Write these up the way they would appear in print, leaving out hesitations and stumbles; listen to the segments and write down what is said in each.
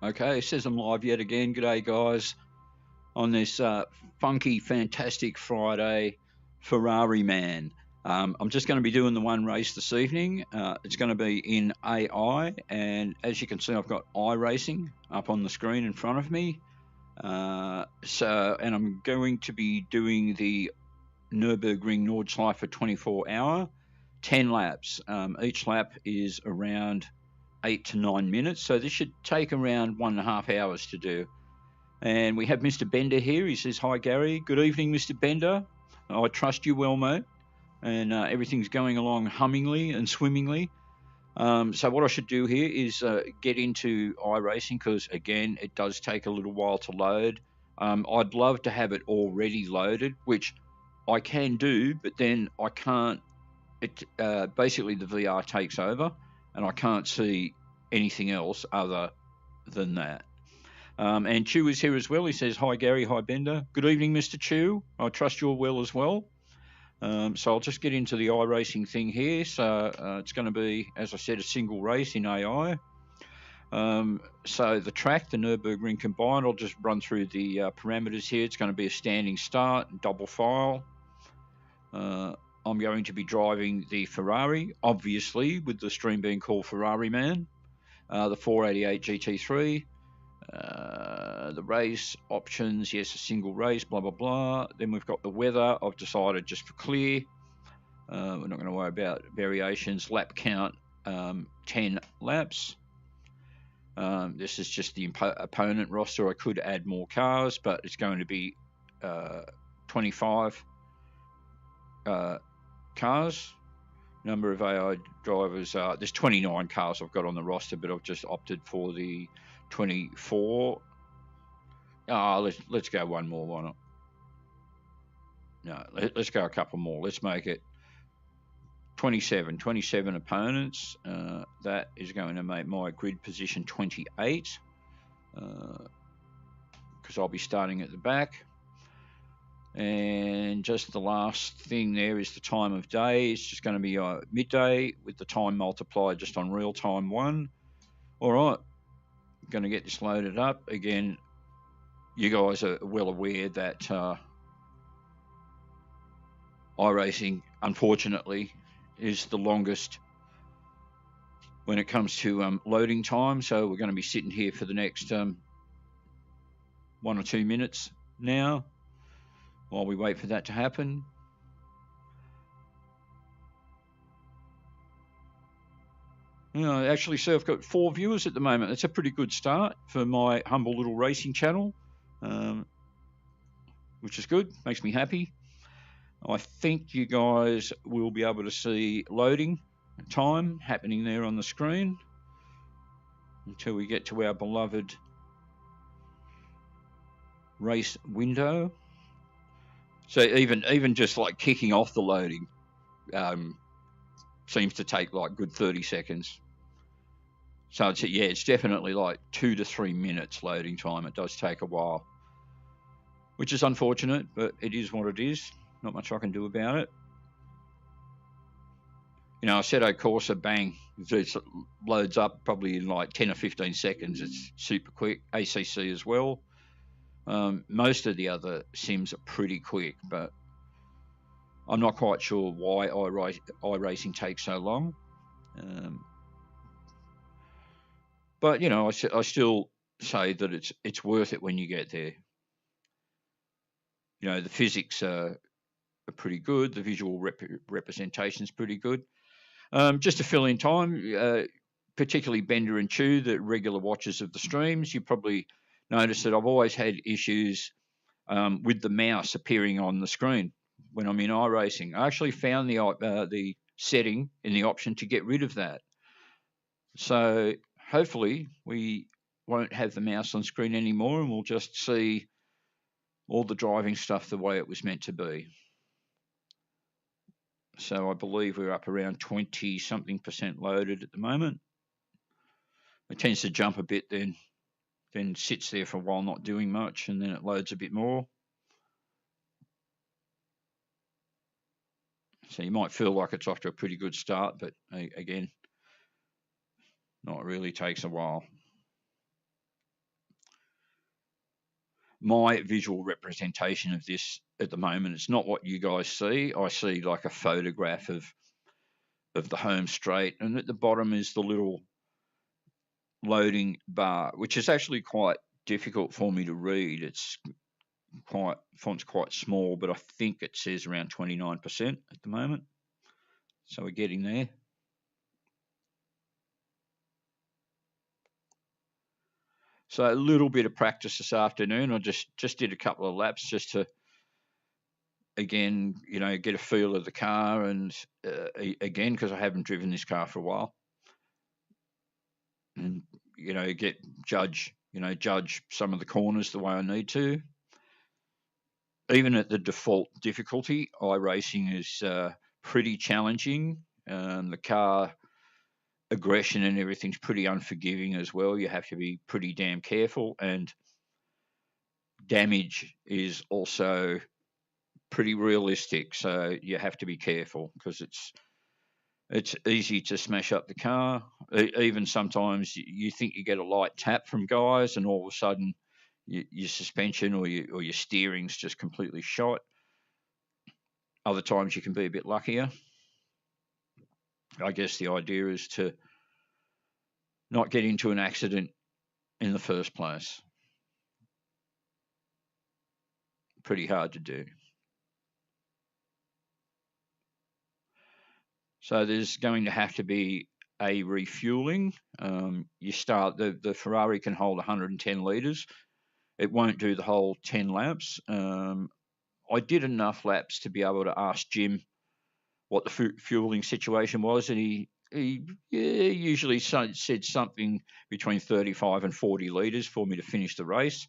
Okay, it says I'm live yet again. G'day, guys, on this funky, fantastic Friday Ferrariman. I'm just going to be doing the one race this evening. It's going to be in AI, and as you can see, I've got iRacing up on the screen in front of me. And I'm going to be doing the Nürburgring Nordschleife 24-hour, 10 laps. Each lap is around 8 to 9 minutes, so this should take around 1.5 hours to do. And we have Mr. Bender here. He says, "Hi, Gary. Good evening, Mr. Bender. I trust you well, mate. And everything's going along hummingly and swimmingly. So what I should do here is get into iRacing because, again, it does take a little while to load. I'd love to have it already loaded, which I can do, but then I can't. Basically, the VR takes over, and I can't see anything else other than that. And Chew is here as well. He says, "Hi, Gary. Hi, Bender. Good evening, Mr. Chew. I trust you're well as well." So I'll just get into the iRacing thing here. So it's going to be, as I said, a single race in AI. So the track, the Nürburgring combined, I'll just run through the parameters here. It's going to be a standing start, double file. I'm going to be driving the Ferrari, obviously, with the stream being called Ferrariman, the 488 GT3. The race options, yes, a single race, blah blah blah. Then we've got the weather. I've decided just for clear. We're not going to worry about variations. Lap count, 10 laps. This is just the opponent roster. I could add more cars, but it's going to be 25 cars. Number of AI drivers, there's 29 cars I've got on the roster, but I've just opted for the 24. Let's go one more. Why not? No, let's go a couple more. Let's make it 27 opponents. That is going to make my grid position 28 because I'll be starting at the back. And just the last thing there is the time of day. It's just going to be midday with the time multiplied just on real time 1. All right, I'm going to get this loaded up. Again, you guys are well aware that iRacing, unfortunately, is the longest when it comes to loading time. So we're going to be sitting here for the next 1 or 2 minutes now while we wait for that to happen. Actually, so I've got 4 viewers at the moment. That's a pretty good start for my humble little racing channel, which is good. Makes me happy. I think you guys will be able to see loading time happening there on the screen until we get to our beloved race window. So even just like kicking off the loading seems to take like good 30 seconds. So it's definitely like 2 to 3 minutes loading time. It does take a while, which is unfortunate, but it is what it is. Not much I can do about it. Assetto Corsa, bang, it loads up probably in like 10 or 15 seconds. It's super quick. ACC as well. Most of the other sims are pretty quick, but I'm not quite sure why iRacing takes so long. But I still say that it's worth it when you get there. The physics are pretty good. The visual representation is pretty good. Just to fill in time, particularly Bender and Chew, the regular watchers of the streams, you probably noticed that I've always had issues with the mouse appearing on the screen when I'm in iRacing. I actually found the setting in the option to get rid of that. So hopefully we won't have the mouse on screen anymore, and we'll just see all the driving stuff the way it was meant to be. So I believe we're up around 20-something% loaded at the moment. It tends to jump a bit, then sits there for a while not doing much, and then it loads a bit more. So you might feel like it's off to a pretty good start, but again, not really, takes a while. my visual representation of this at the moment. It's not what you guys see. I see like a photograph of the home straight, and at the bottom is the little loading bar, which is actually quite difficult for me to read. It's font's quite small, but I think it says around 29% at the moment. So we're getting there. So a little bit of practice this afternoon. I just did a couple of laps just to, again, get a feel of the car, and again, because I haven't driven this car for a while, and judge some of the corners the way I need to. Even at the default difficulty, iRacing is pretty challenging. The car aggression and everything's pretty unforgiving as well. You have to be pretty damn careful, and damage is also pretty realistic. So you have to be careful because it's easy to smash up the car. Even sometimes you think you get a light tap from guys, and all of a sudden your suspension or your steering's just completely shot. Other times you can be a bit luckier. I guess the idea is to not get into an accident in the first place. Pretty hard to do. So there's going to have to be a refueling. You start, the Ferrari can hold 110 litres. It won't do the whole 10 laps. I did enough laps to be able to ask Jim what the fueling situation was, and he usually said something between 35 and 40 litres for me to finish the race.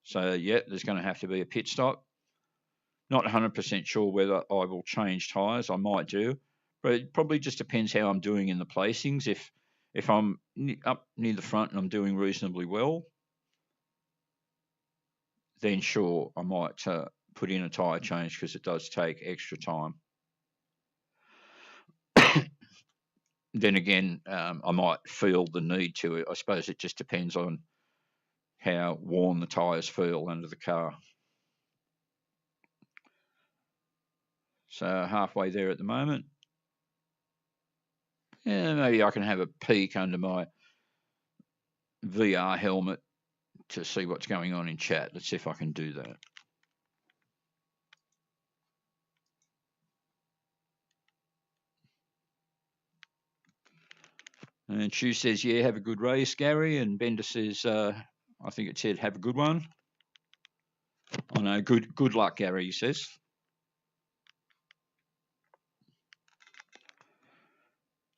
So, yeah, there's going to have to be a pit stop. Not 100% sure whether I will change tyres. I might do, but it probably just depends how I'm doing in the placings. If I'm up near the front and I'm doing reasonably well, then sure, I might put in a tyre change because it does take extra time. Then again, I might feel the need to. I suppose it just depends on how worn the tyres feel under the car. So halfway there at the moment. Yeah, maybe I can have a peek under my VR helmet to see what's going on in chat. Let's see if I can do that. And Chu says, yeah, have a good race, Gary. And Bender says, I think it said, have a good one. Oh, no, good luck, Gary, he says.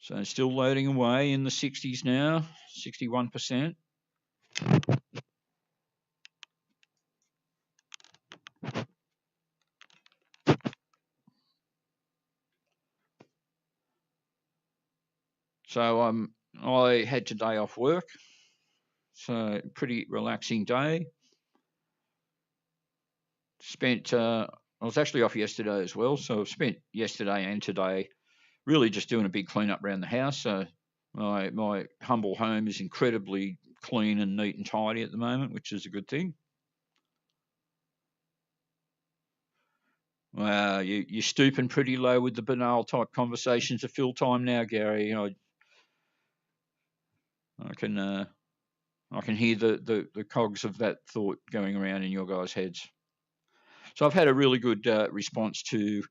So still loading away in the 60s now, 61%. So I had today off work, so pretty relaxing day. I was actually off yesterday as well, so I've spent yesterday and today really just doing a big clean up around the house. So my humble home is incredibly clean and neat and tidy at the moment, which is a good thing. You're stooping pretty low with the banal type conversations of fill time now, Gary. I can hear the cogs of that thought going around in your guys' heads. So I've had a really good response to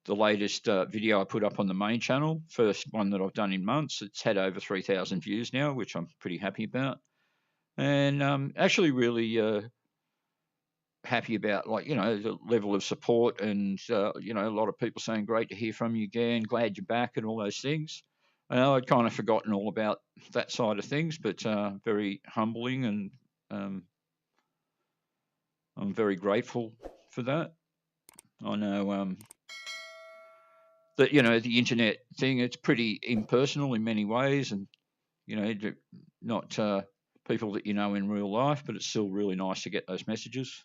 the latest video I put up on the main channel, first one that I've done in months. It's had over 3,000 views now, which I'm pretty happy about. And actually really happy about, the level of support and, a lot of people saying, great to hear from you again, glad you're back and all those things. I'd kind of forgotten all about that side of things, but very humbling, and I'm very grateful for that. I know that, the internet thing, it's pretty impersonal in many ways, and, not people that you know in real life, but it's still really nice to get those messages.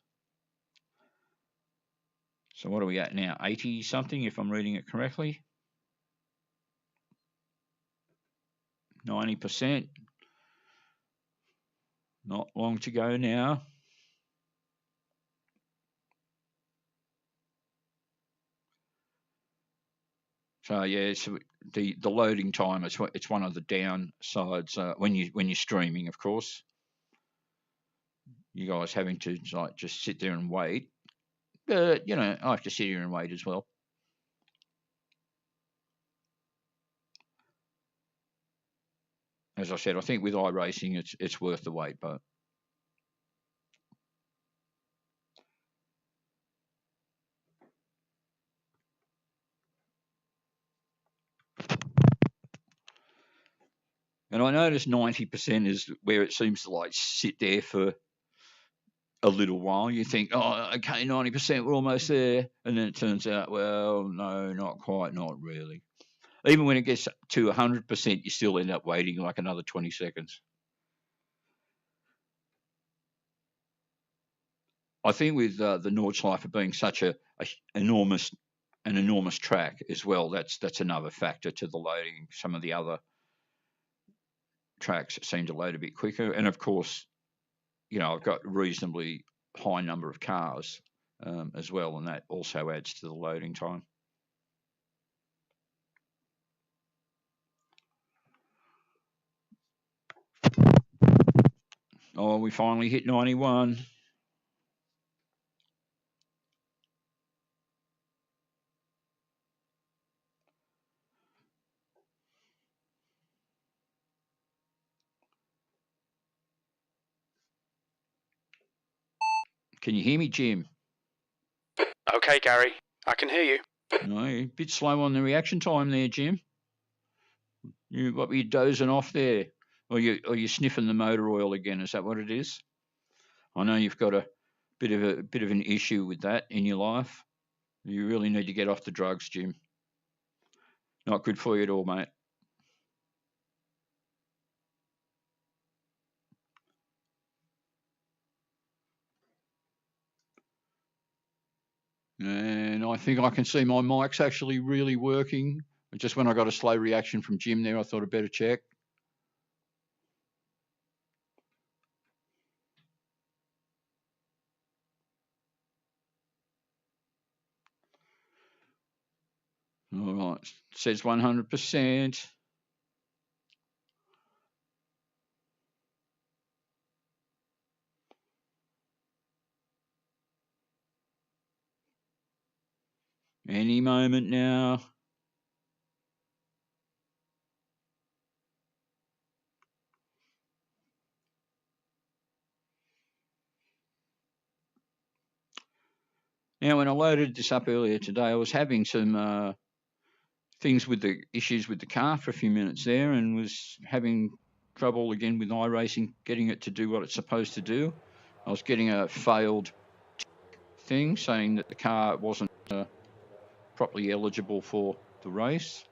So what are we at now? 80 something, if I'm reading it correctly. 90%. Not long to go now. So yeah, it's the loading time. It's one of the downsides when you're streaming, of course. You guys having to like just sit there and wait. But you know, I have to sit here and wait as well. As I said, I think with iRacing, it's worth the wait, but. And I noticed 90% is where it seems to like sit there for a little while. You think, oh, okay, 90%, we're almost there. And then it turns out, well, no, not quite, not really. Even when it gets to 100%, you still end up waiting like another 20 seconds. I think with the Nordschleife being such an enormous track as well, that's another factor to the loading. Some of the other tracks seem to load a bit quicker, and of course, you know, I've got a reasonably high number of cars as well, and that also adds to the loading time. Oh, we finally hit 91. Can you hear me, Jim? Okay, Gary, I can hear you. No, you're a bit slow on the reaction time there, Jim. What were you dozing off there? Or you sniffing the motor oil again? Is that what it is? I know you've got a bit of an issue with that in your life. You really need to get off the drugs, Jim. Not good for you at all, mate. And I think I can see my mic's actually really working. Just when I got a slow reaction from Jim there, I thought I'd better check. All right, it says 100%. Any moment now. Now, when I loaded this up earlier today, I was having some things with the issues with the car for a few minutes there, and was having trouble again with iRacing getting it to do what it's supposed to do. I was getting a failed thing saying that the car wasn't properly eligible for the race.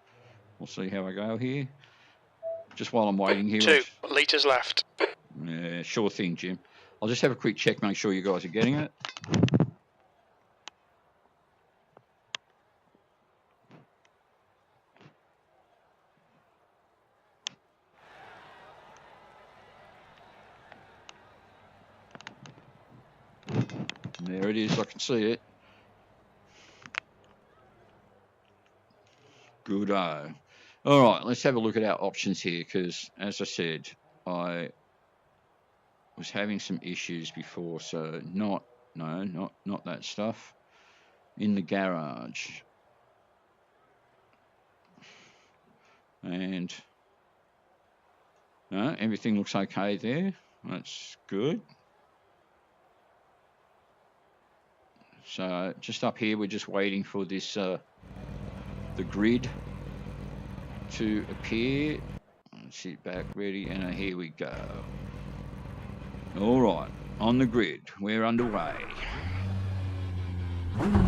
We'll see how I go here. Just while I'm waiting here. 2 litres left. Yeah, sure thing, Jim. I'll just have a quick check, make sure you guys are getting it. There it is, I can see it. Good-o. All right, let's have a look at our options here, because, as I said, I was having some issues before, so not that stuff. In the garage. And no, everything looks okay there. That's good. So just up here, we're just waiting for this the grid to appear. Let's sit back, ready, and here we go. All right, on the grid, we're underway. I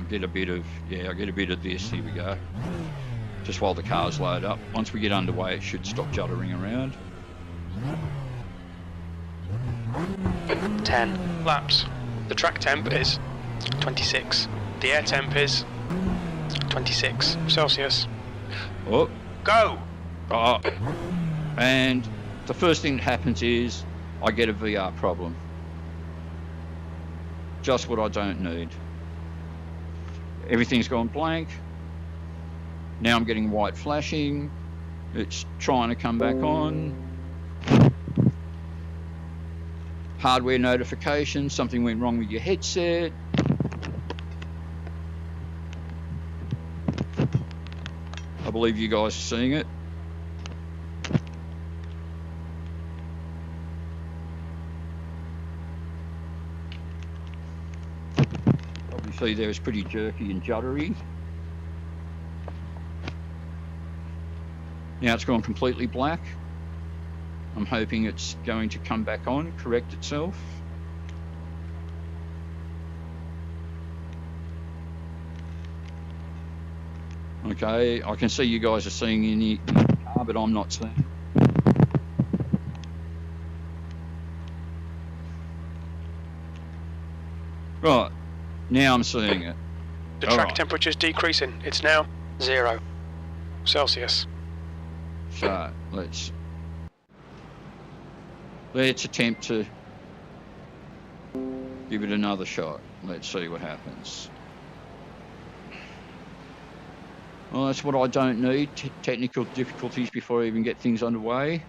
get a bit of this. Here we go. Just while the cars load up. Once we get underway, it should stop juddering around. 10 laps. The track temp is 26. The air temp is 26 Celsius. Oh, go! And the first thing that happens is I get a VR problem. Just what I don't need. Everything's gone blank. Now I'm getting white flashing. It's trying to come back on. Hardware notification, something went wrong with your headset. I believe you guys are seeing it. Obviously there is pretty jerky and juddery. Now it's gone completely black. I'm hoping it's going to come back on, correct itself. Okay, I can see you guys are seeing in the car, but I'm not seeing. Right, now I'm seeing it. The track temperature is decreasing. It's now 0 Celsius. So let's attempt to give it another shot. Let's see what happens. Well, that's what I don't need, technical difficulties before I even get things underway.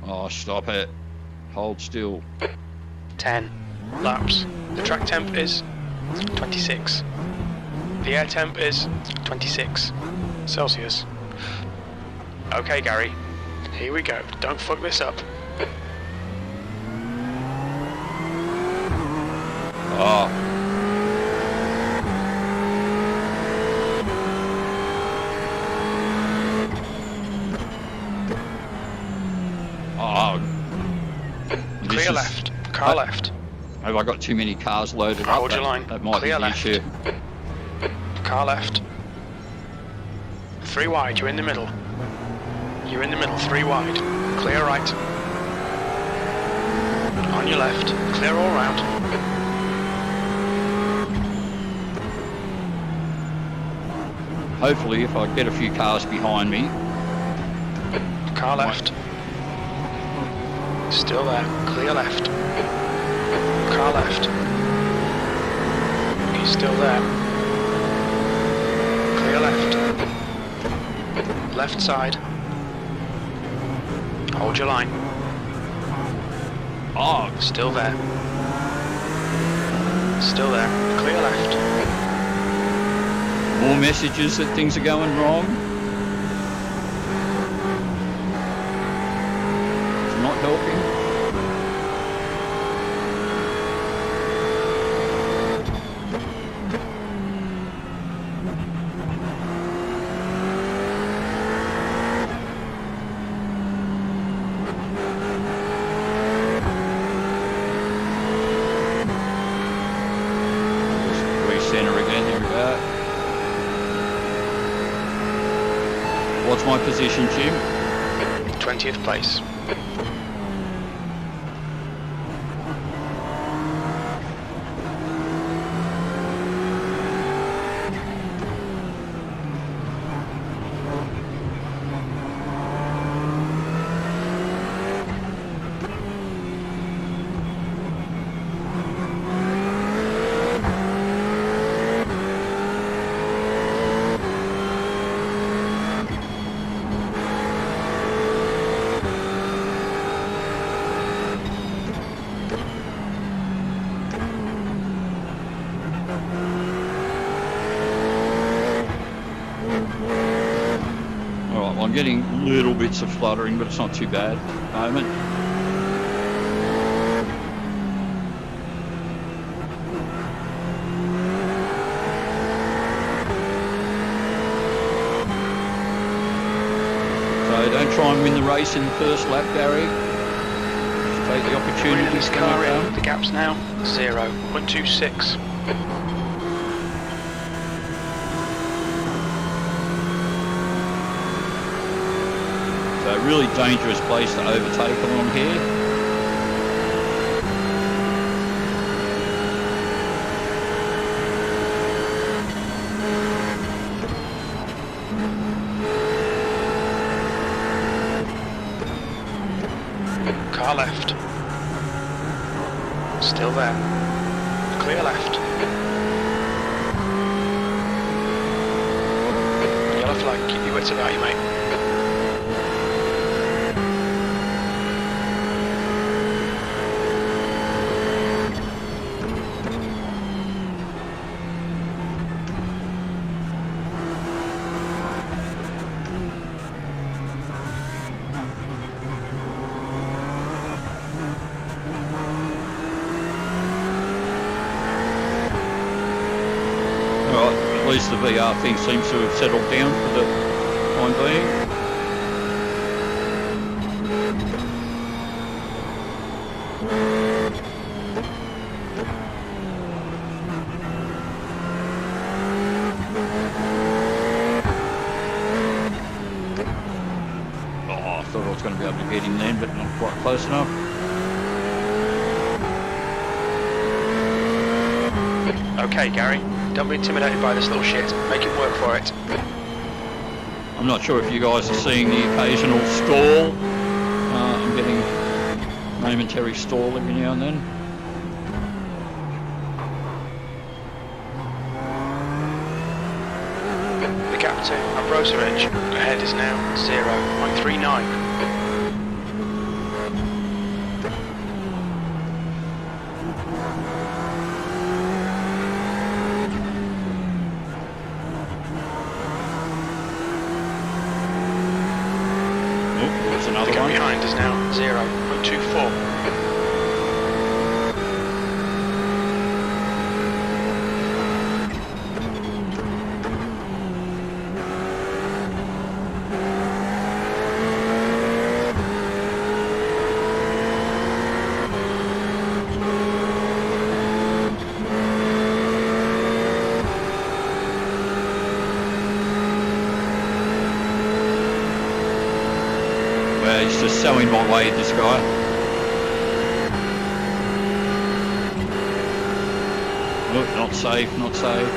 Oh, stop it. Hold still. 10 laps. The track temp is 26. The air temp is 26 Celsius. Okay, Gary. Here we go. Don't fuck this up. Oh. Oh. Clear left. Car left. Have I got too many cars loaded up? Hold your line. That might Clear be the left. issue. Car left. 3 wide, you're in the middle. You're in the middle, 3 wide. Clear right. On your left. Clear all round. Hopefully, if I get a few cars behind me. Car left. Still there. Clear left. Car left. He's still there. Clear left. Left side. Hold your line. Oh, Still there. Still there. Clear left. more messages that things are going wrong. It's not helping. Recenter again, here we go. What's my position, Jim? 20th place. I'm getting little bits of fluttering, but it's not too bad at the moment. So don't try and win the race in the first lap, Gary. Just take the opportunity. This car in. The gap's now 0.26. So a really dangerous place to overtake along here. Far left. Still there. Clear left. Yellow flag, keep your wits about you, mate. At least the VR thing seems to have settled down for the time being. Oh, I thought I was going to be able to get him then, but not quite close enough. Okay, Gary. Don't be intimidated by this little shit. Make it work for it. I'm not sure if you guys are seeing the occasional stall. I'm getting momentary stall every now and then. The gap to Ambrosia Ridge ahead is now 0.39. Another the gap one behind is now 0.24. He's just so in my way, this guy. Look, not safe, not safe.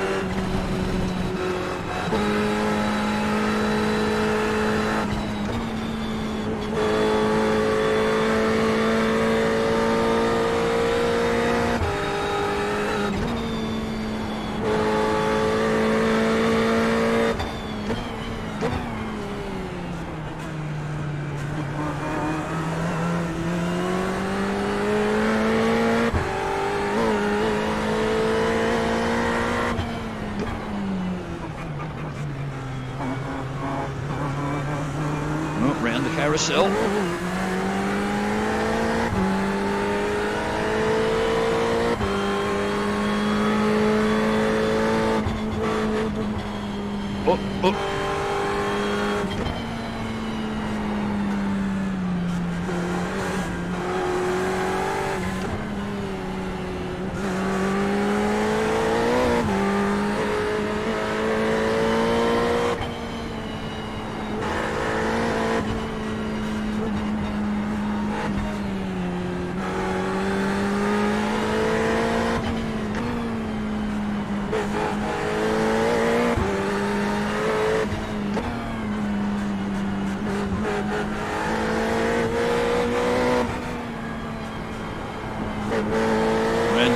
Round the carousel. Oh.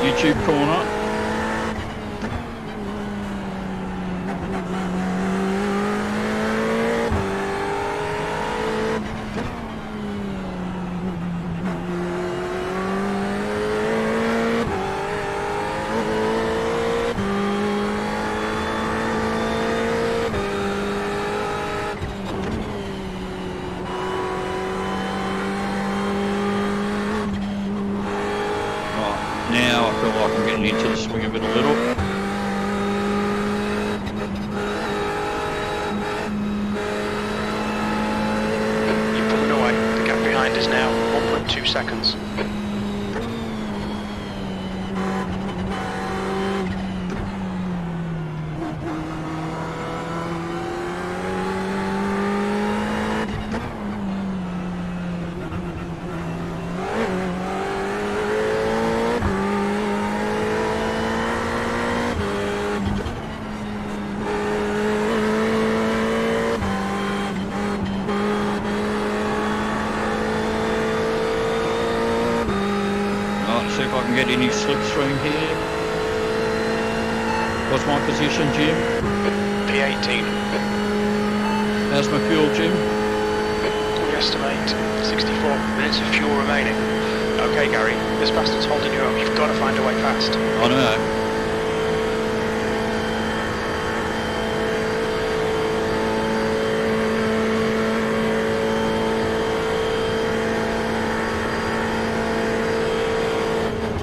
Bitchute corner. Now I feel like I'm getting into the swing of it a little. You're pulling away. The gap behind is now 1.2 seconds. get any slipstream here. What's my position, Jim? P18. How's my fuel, Jim? We estimate 64 minutes of fuel remaining. Okay, Gary, this bastard's holding you up. You've got to find a way past. I know.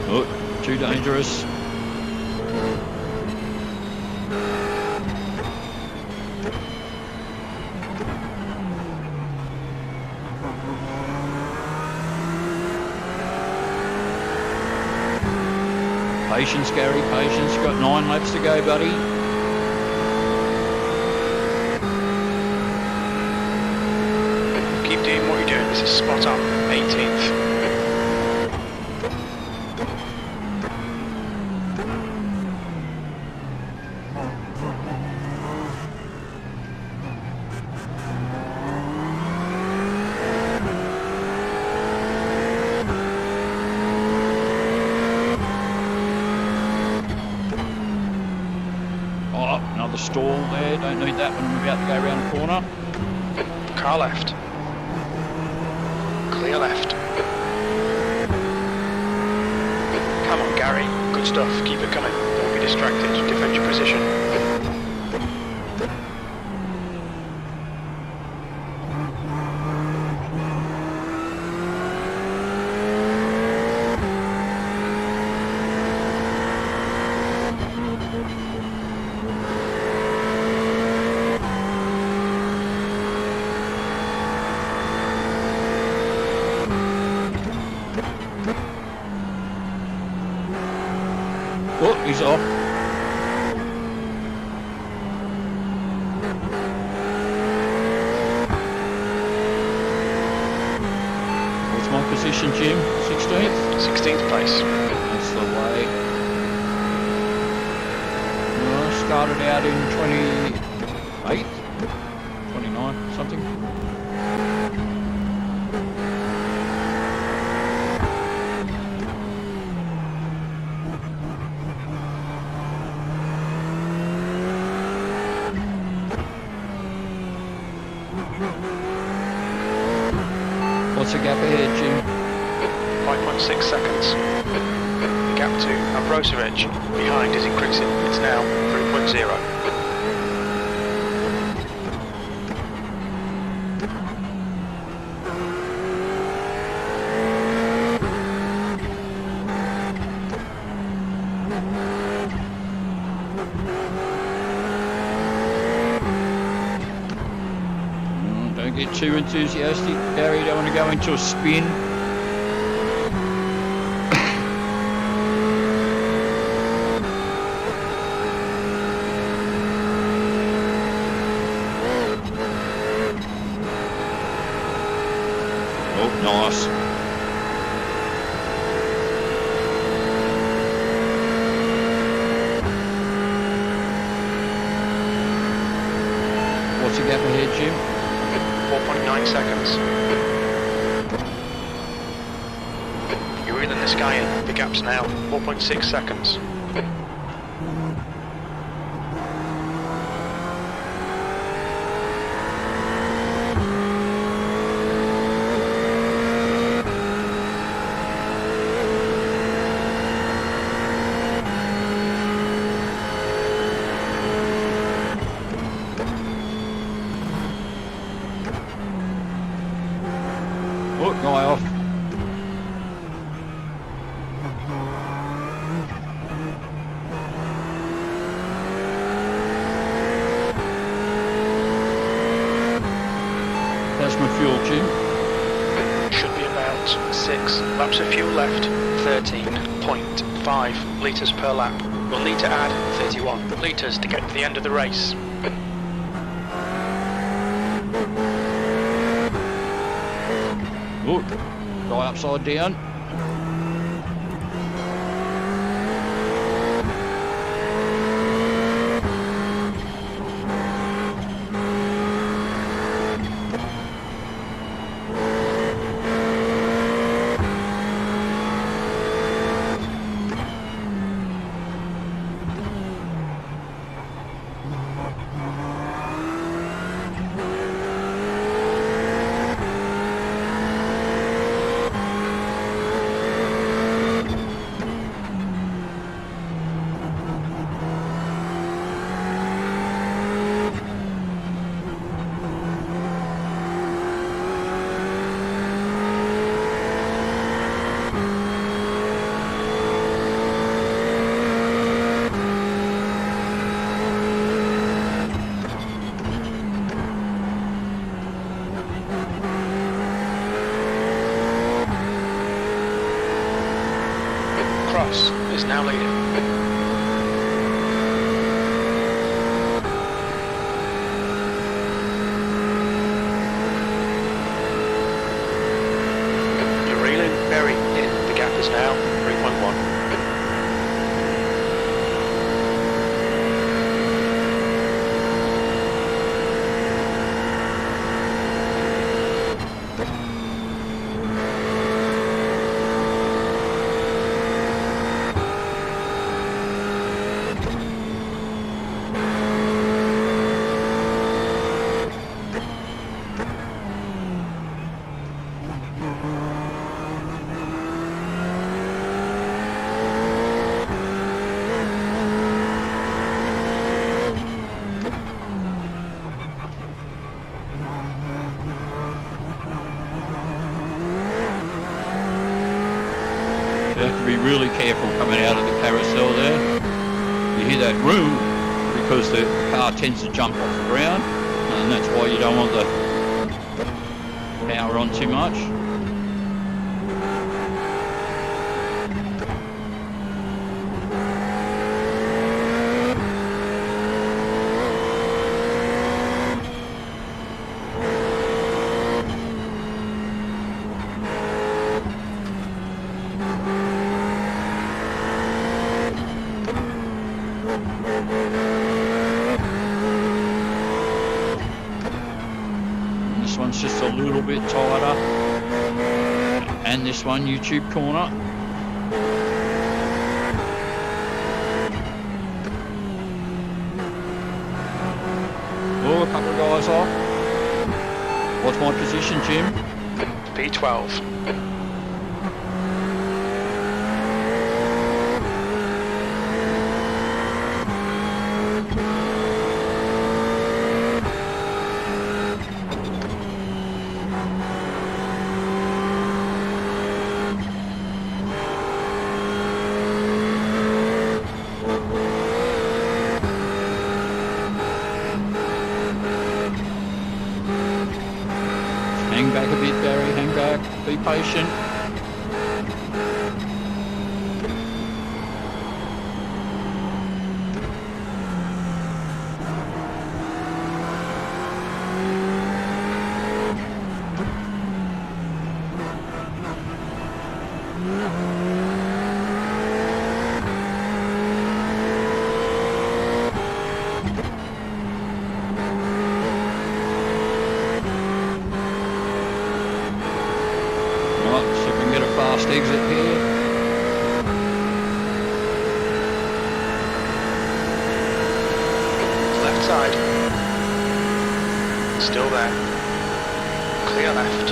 Oh, too dangerous. Patience, Gary, patience. Got 9 laps to go, buddy. Keep doing what you're doing. This is spot on. 18th. Another stall there. Don't need that when I'm about to go around the corner. Car left. Clear left. Come on, Gary. Good stuff. Keep it coming. Don't be distracted. Defend your position. Oh, he's off. What's my position, Jim? 16th? 16th place. That's the way. Well, I started out in 28th? 29, something. What's the gap ahead, Jim? 5.6 seconds. The gap to Ambrosia Edge behind is increasing. It's now 3.0. Don't get too enthusiastic, Gary. Don't want to go into a spin. Oh, nice. What's the gap ahead, Jim? 4.9 seconds. You're reeling this guy in. The gap's now 4.6 seconds. Oh, guy off. That's my fuel, Jim. Should be about 6 laps of fuel left. 13.5 litres per lap. We'll need to add 31 litres to get to the end of the race. Oh, guy upside down. now leading. You're reeling very in. The gap is now 3.1. You have to be really careful coming out of the carousel there. You hear that room because the car tends to jump off the ground, and that's why you don't want the power on too much. This one's just a little bit tighter, and this one YouTube corner. Oh, a couple of guys off. What's my position, Jim? P12. Hang back a bit, Gary, hang back, be patient. Fast exit here. Left side. Still there. Clear left.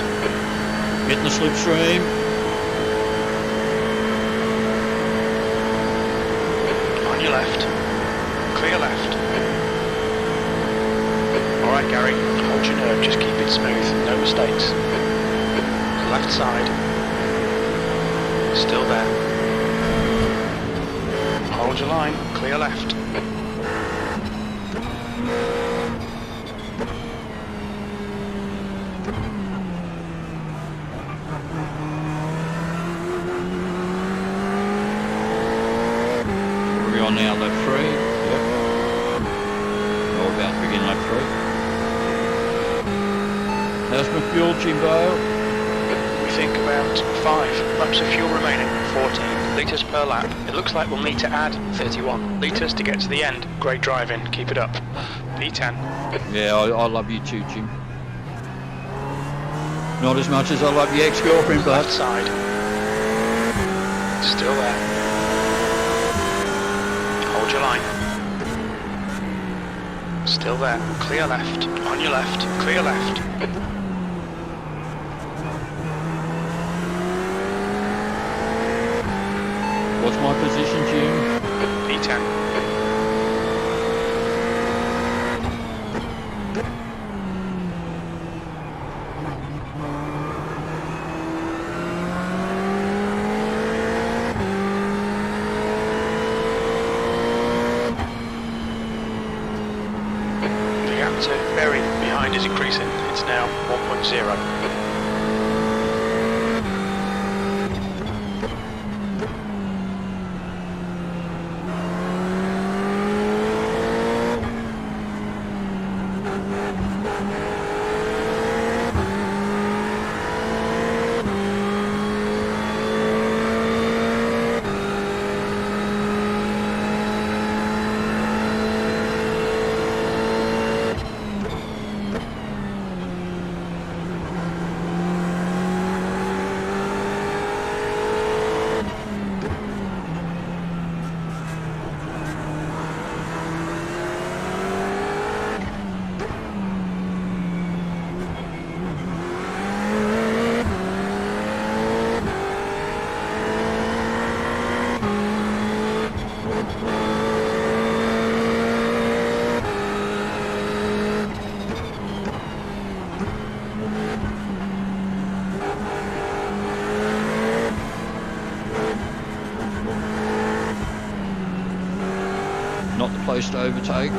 Getting the slipstream. On your left. Clear left. Alright Gary, hold your nerve, just keep it smooth, no mistakes. Left side. Still there. Hold your line, clear left. Where are we on now, left 3? Yep. Oh, about to begin left 3. How's my fuel, Jimbo? We think about 5 laps of fuel remaining, 14 litres per lap. It looks like we'll need to add 31 litres to get to the end. Great driving, keep it up. P10. Yeah, I love you too, Jim. Not as much as I love your ex-girlfriend, but... Left side. Still there. Hold your line. Still there. Clear left. On your left. Clear left. What's my position, Jim? P10. The gap to very behind is increasing. It's now 1.0. Not the place to overtake.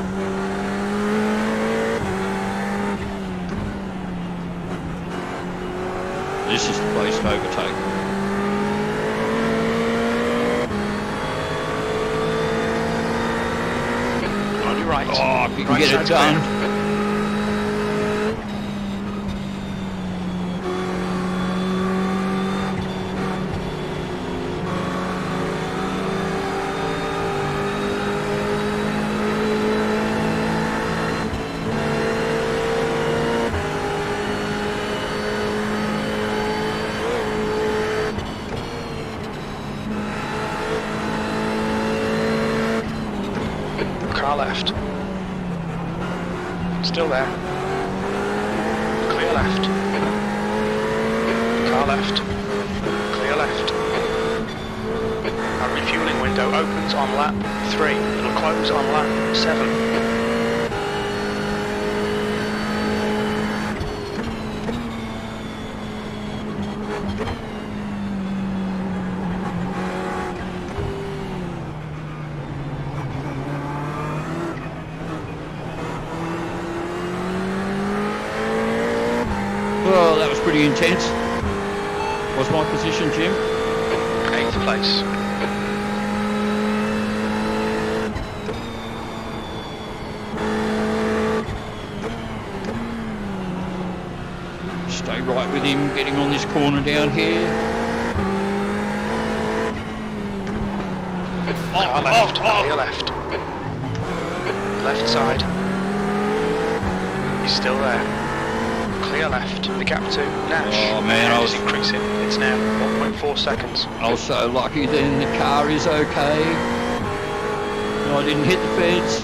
This is the place to overtake. On your right. Oh, if you can Right get it side's done. clear. Car left. Still there. Clear left. Car left. Clear left. Our refueling window opens on lap 3. It'll close on lap 7. Well, that was pretty intense. What's my position, Jim? 8th place. Stay right with him, getting on this corner down here. Car left. Clear left. Left side. He's still there. Clear left. The gap to Nash. Oh man, I was increasing. It's now 1.4 seconds. I was so lucky then the car is okay. I didn't hit the fence.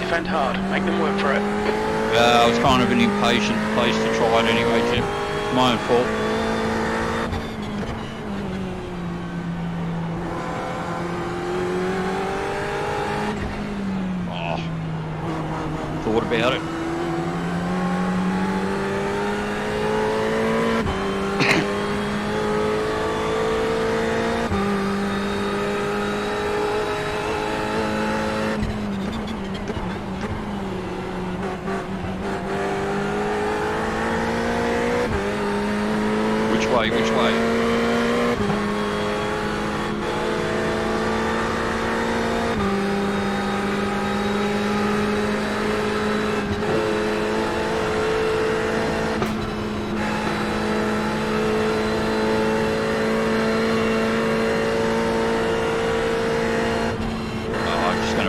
Defend hard. Make them work for it. I was kind of an impatient place to try it anyway, Jim. It's my own fault. Thought about it. Which way?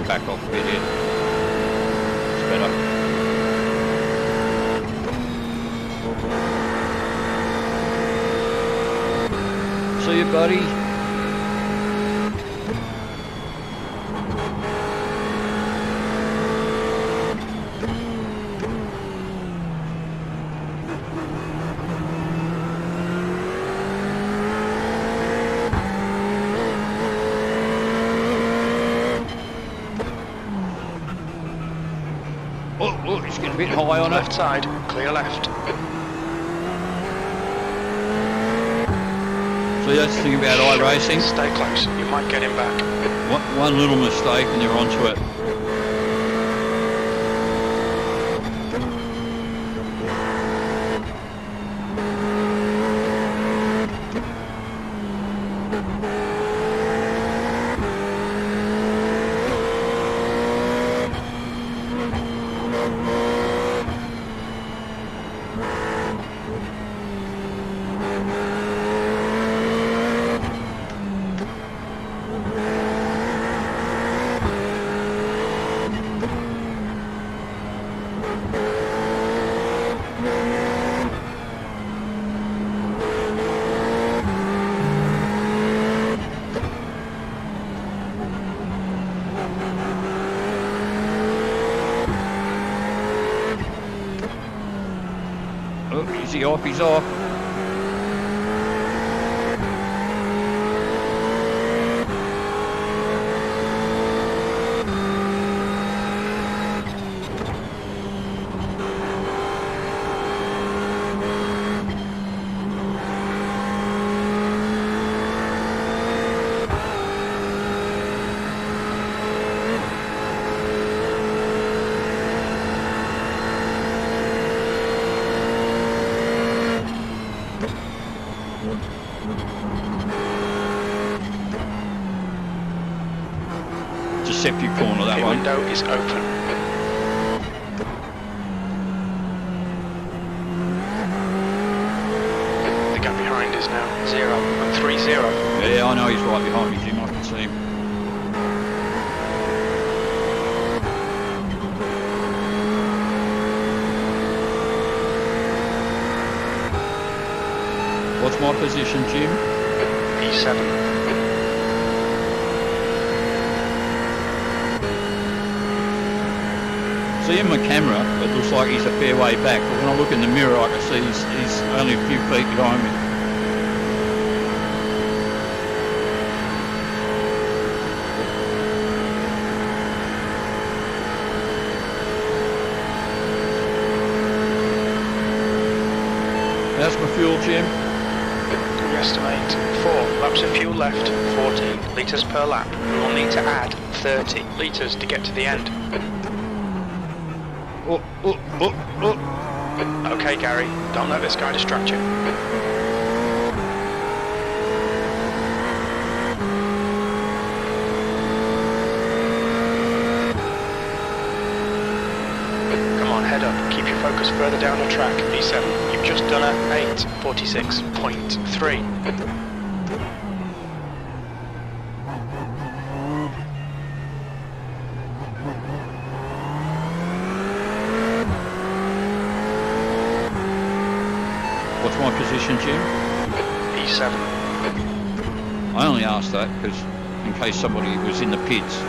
Back off a bit here. It's better. See you, buddy. Oh, it's getting a bit high on Left it. side, clear left. So that's the thing about iRacing. Stay close, you might get him back. One little mistake and they're onto it. Oh, he's off, he's off. Deceptive corner, that Pit one. window is open. The gap behind is now 0 and 3-0. Yeah, I know he's right behind me, Jim. I can see him. What's my position, Jim? P7. See in my camera, it looks like he's a fair way back, but when I look in the mirror, I can see he's only a few feet behind me. How's my fuel, Jim? We estimate 4 laps of fuel left, 14 litres per lap. We will need to add 30 litres to get to the end. Okay, Gary, don't let this guy distract you. Come on, head up. Keep your focus further down the track. P7, you've just done a 8:46.3. What's my position, Jim? P7. I only asked that because in case somebody was in the pits.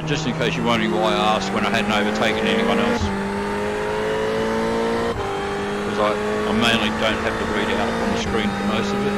Just in case you're wondering why I asked when I hadn't overtaken anyone else. Because I mainly don't have the readout up on the screen for most of it.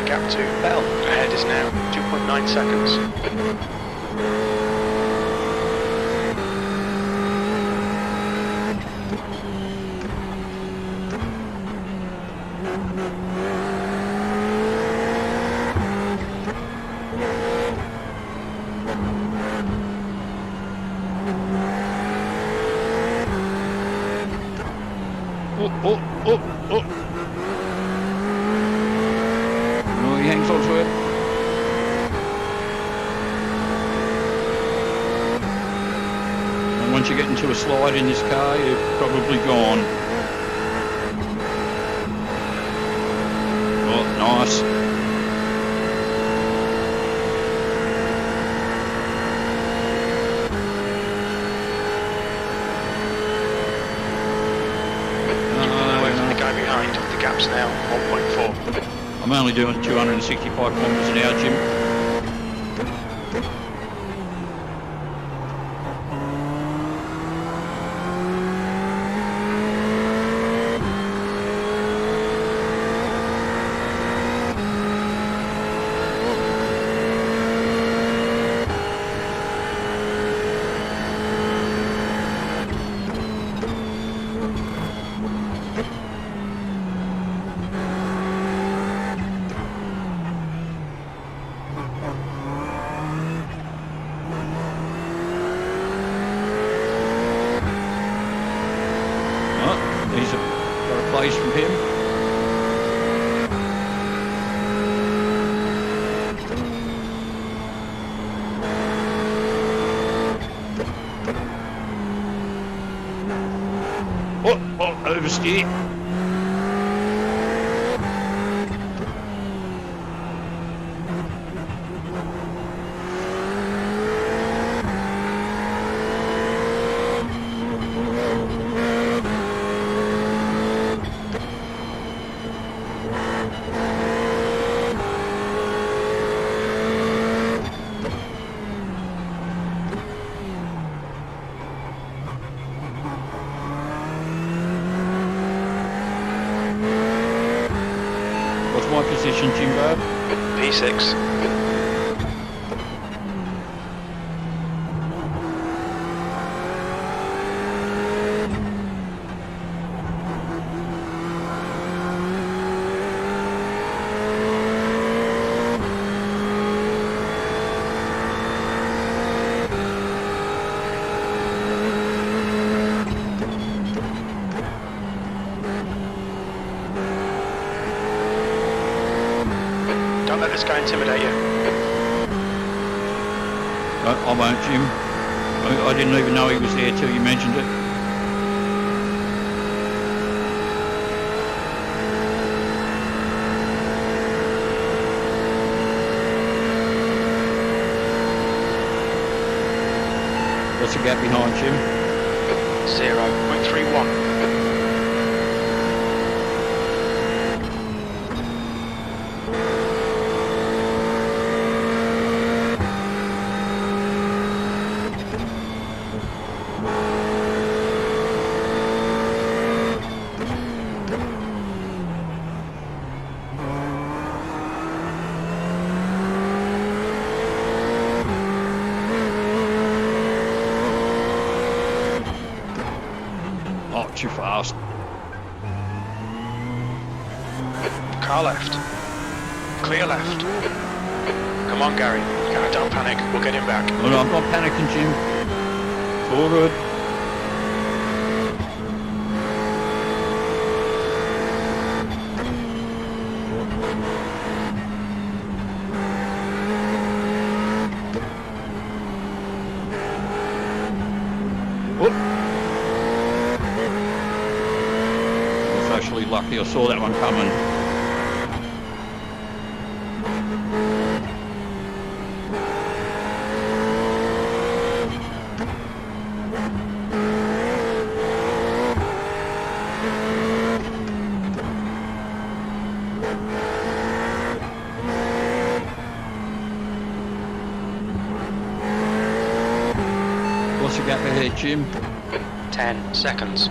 Gap to Bell ahead is now 2.9 seconds. Oh, he hangs on to it. And once you get into a slide in this car, you're probably gone. Oh, nice. Behind, the gap's now 1.4. I'm only doing 265 kilometres an hour, Jim. He's got a place from him. oversteer. My position, Jimbo. P6. Don't let this guy intimidate you. I won't, Jim. I didn't even know he was there till you mentioned it. What's the gap behind, Jim? 0.31. Too fast. Car left. Clear left. Come on, Gary. Don't panic. We'll get him back. Oh, no, I'm not panicking, Jim. It's all good. Lucky I saw that one coming. What's the gap ahead, Jim? 10 seconds.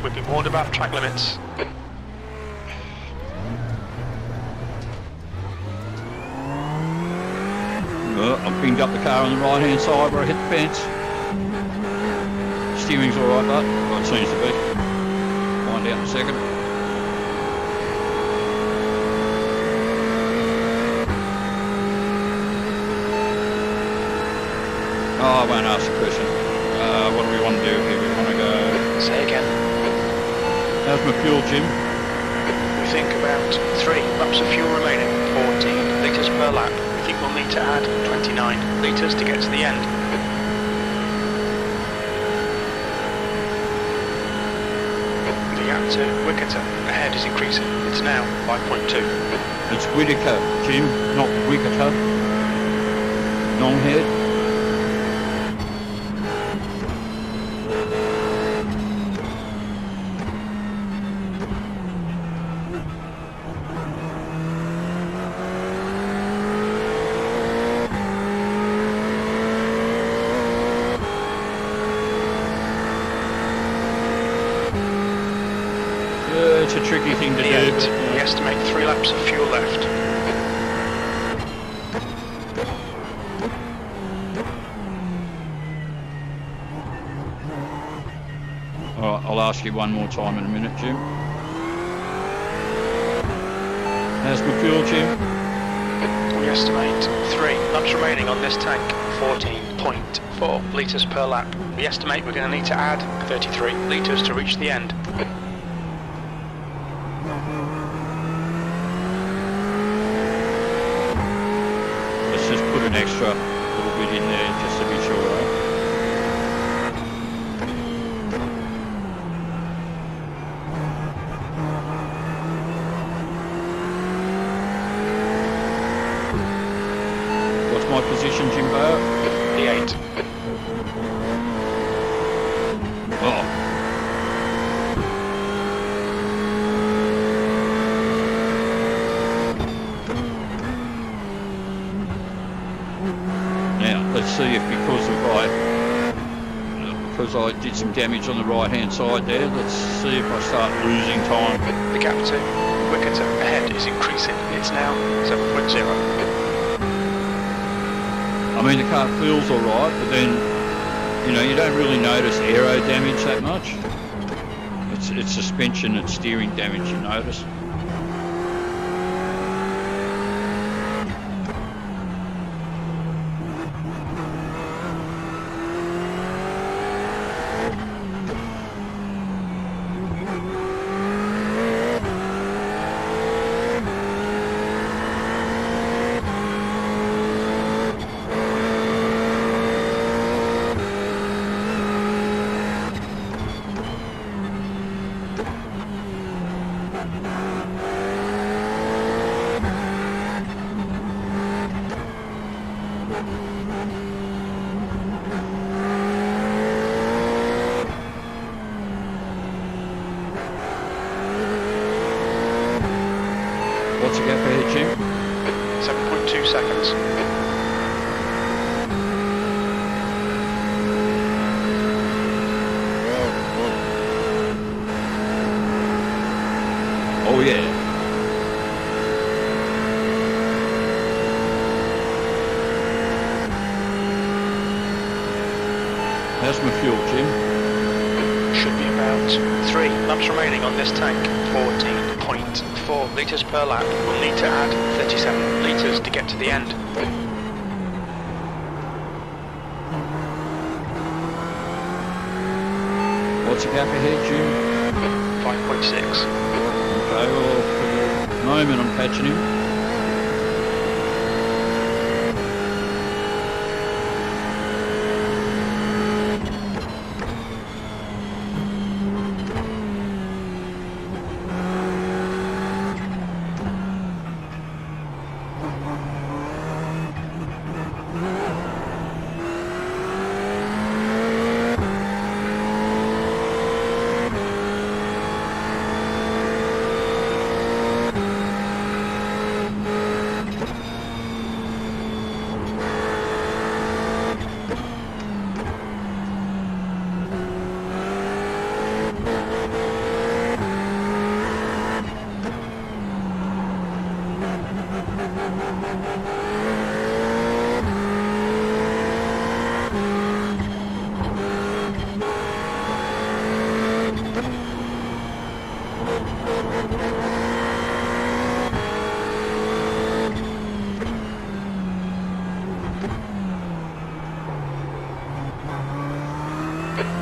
We've been warned about track limits. I've pinged up the car on the right hand side where I hit the fence. Steering's alright, but well, it seems to be. Find out in a second. Oh, I won't ask the question. What do we want to do here? We want to go... Say again. How's my fuel, Jim? We think about 3 laps of fuel remaining, 14 litres per lap. We think we'll need to add 29 litres to get to the end. The gap to Whittaker ahead is increasing. It's now 5.2. It's Whittaker, Jim, not Whittaker. Long head. tricky thing to do. We estimate 3 laps of fuel left. Alright, I'll ask you one more time in a minute, Jim. How's my fuel, Jim? We estimate 3 laps remaining on this tank, 14.4 litres per lap. We estimate we're going to need to add 33 litres to reach the end. Let's just put an extra little bit in there just to be sure. What's my position, Jimbo? P8. Oh. Now, let's see if because I did some damage on the right hand side there, let's see if I start losing time. The gap to Wickett ahead is increasing. It's now 7.0. I mean, the car feels alright, but then, you know, you don't really notice aero damage that much. It's suspension and steering damage you notice. What's the gap ahead, Jim? 7.2 seconds. Oh yeah. How's my fuel, Jim? Should be about 3 laps remaining on this tank, 14.4 litres per lap. We'll need to add 37 litres to get to the end. What's the gap ahead, Jim? 5.6. Okay, well, for the moment I'm catching him.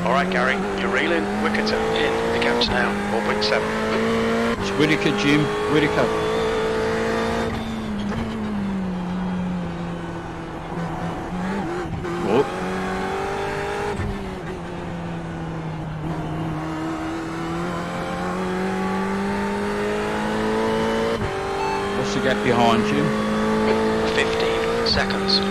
Alright Gary, you're reeling Wickett in. The gap's now 4.7. It's Whittaker, Jim. Whittaker. Oh. What's the gap behind, Jim? 15 seconds.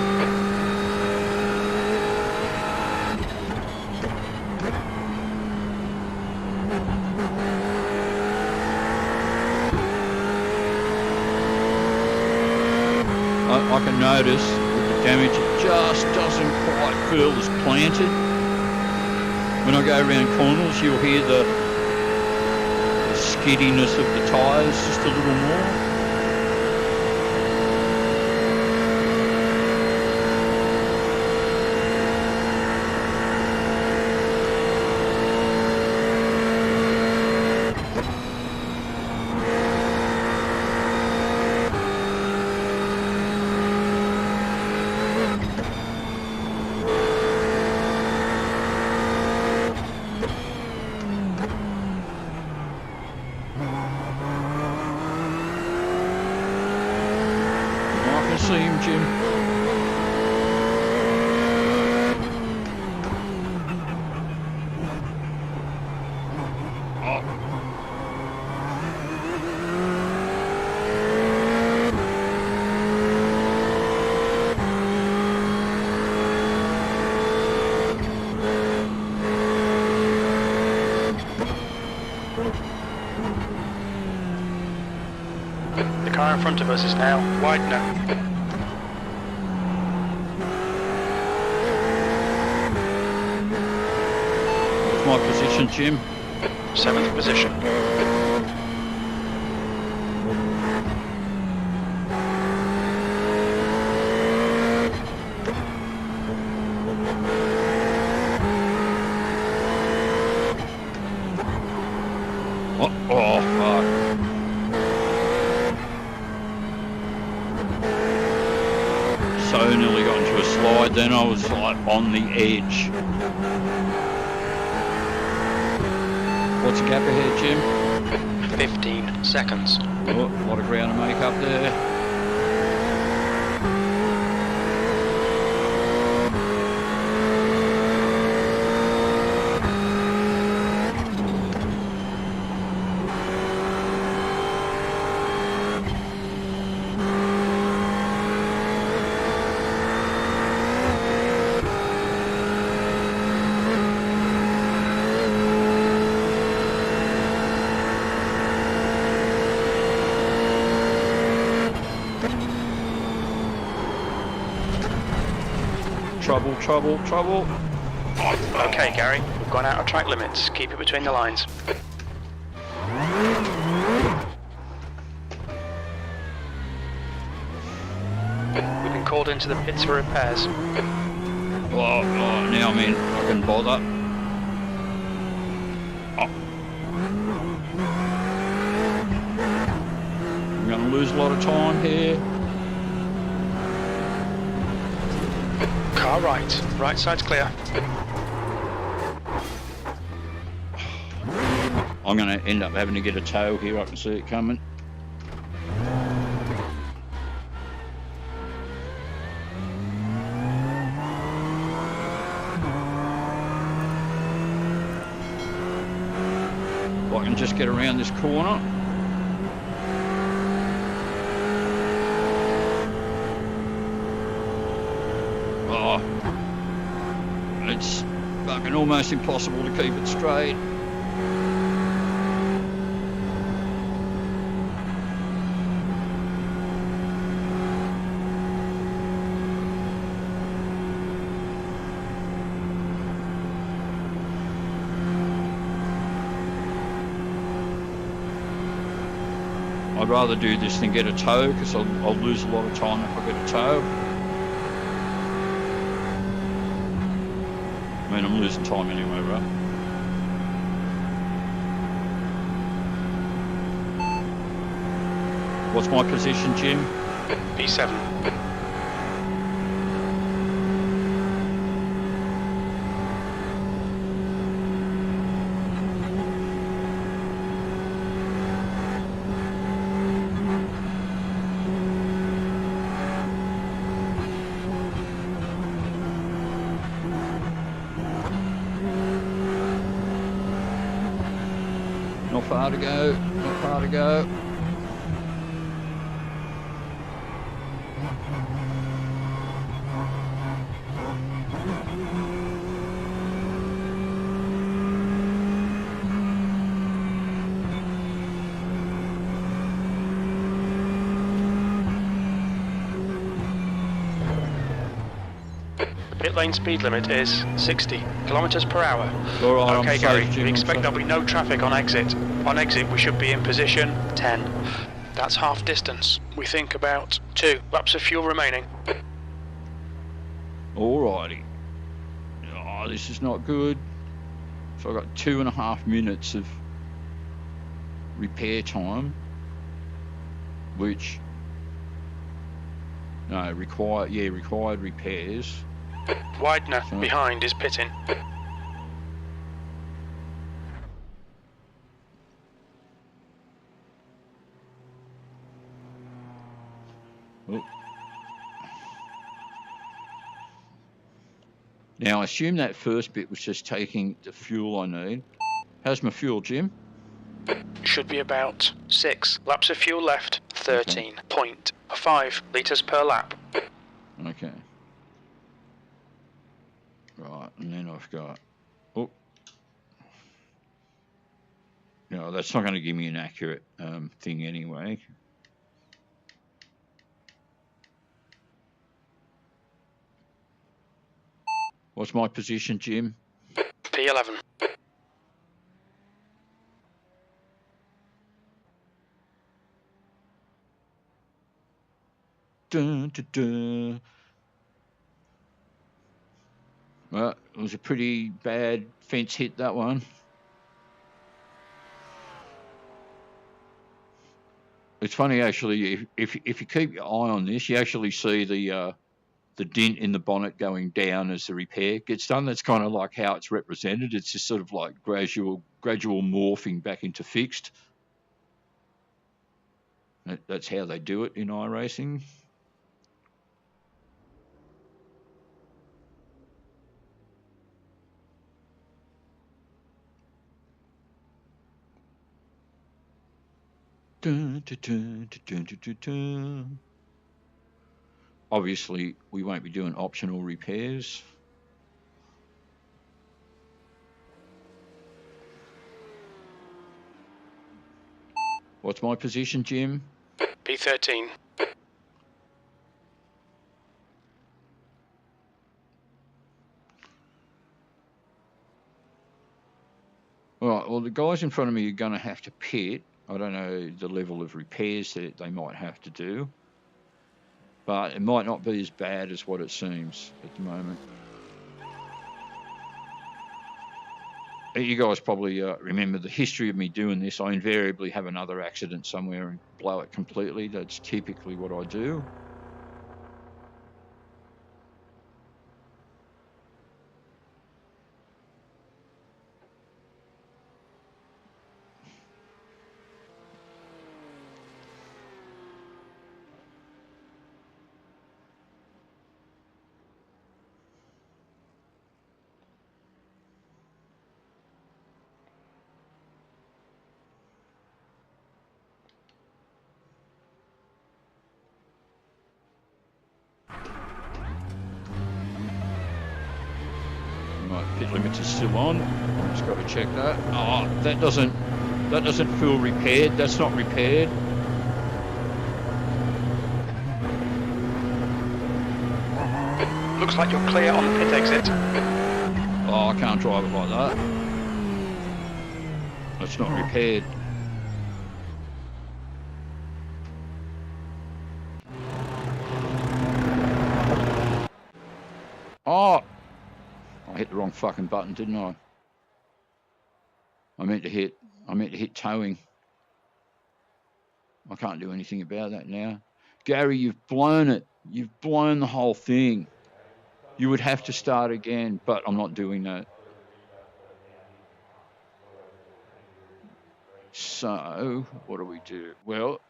I can notice with the damage it just doesn't quite feel as planted. When I go around corners you'll hear the giddiness of the tyres just a little more. See him, Jim. Oh. The car in front of us is now widener. My position, Jim. 7th position. Oh, fuck. So nearly got into a slide, then I was like on the edge. What's the gap ahead, Jim? 15 seconds. Oh, a lot of ground to make up there. Trouble, trouble. Okay, Gary, we've gone out of track limits. Keep it between the lines. We've been called into the pits for repairs. Oh, now I'm in fucking bother. Oh. I'm going to lose a lot of time here. Car right side's clear. I'm going to end up having to get a tow here, I can see it coming. If I can just get around this corner. It's fucking almost impossible to keep it straight. I'd rather do this than get a tow, because I'll lose a lot of time if I get a tow. I mean, I'm losing time anyway, right? What's my position, Jim? P7. Not far to go, not far to go. Pit lane speed limit is 60 kilometers per hour. All right, okay, I'm Gary, safe, Jim, we expect there'll be no traffic on exit. On exit, we should be in position 10. That's half distance. We think about 2 laps of fuel remaining. Alrighty. Oh, this is not good. So I've got 2.5 minutes of repair time, which required repairs. Widener behind is pitting. Oh. Now I assume that first bit was just taking the fuel I need. How's my fuel, Jim? Should be about 6 laps of fuel left. 13.5 litres per lap. Okay. Right, and then I've got... Oh. No, that's not going to give me an accurate thing anyway. What's my position, Jim? P11. Dun, dun, dun. Well, it was a pretty bad fence hit, that one. It's funny, actually, if you keep your eye on this, you actually see the dent in the bonnet going down as the repair gets done. That's kind of like how it's represented. It's just sort of like gradual morphing back into fixed. That's how they do it in iRacing. Dun, dun, dun, dun, dun, dun, dun. Obviously, we won't be doing optional repairs. What's my position, Jim? P13. All right, well, the guys in front of me are going to have to pit. I don't know the level of repairs that they might have to do, but it might not be as bad as what it seems at the moment. You guys probably remember the history of me doing this. I invariably have another accident somewhere and blow it completely. That's typically what I do. Pit limits is still on. Just got to check that. Oh, that doesn't feel repaired. That's not repaired. Looks like you're clear on the pit exit. Oh, I can't drive it like that. That's not repaired. Oh! I hit the wrong fucking button, didn't I? I meant to hit towing. I can't do anything about that now. Gary, you've blown it. You've blown the whole thing. You would have to start again, but I'm not doing that. So, what do we do? Well,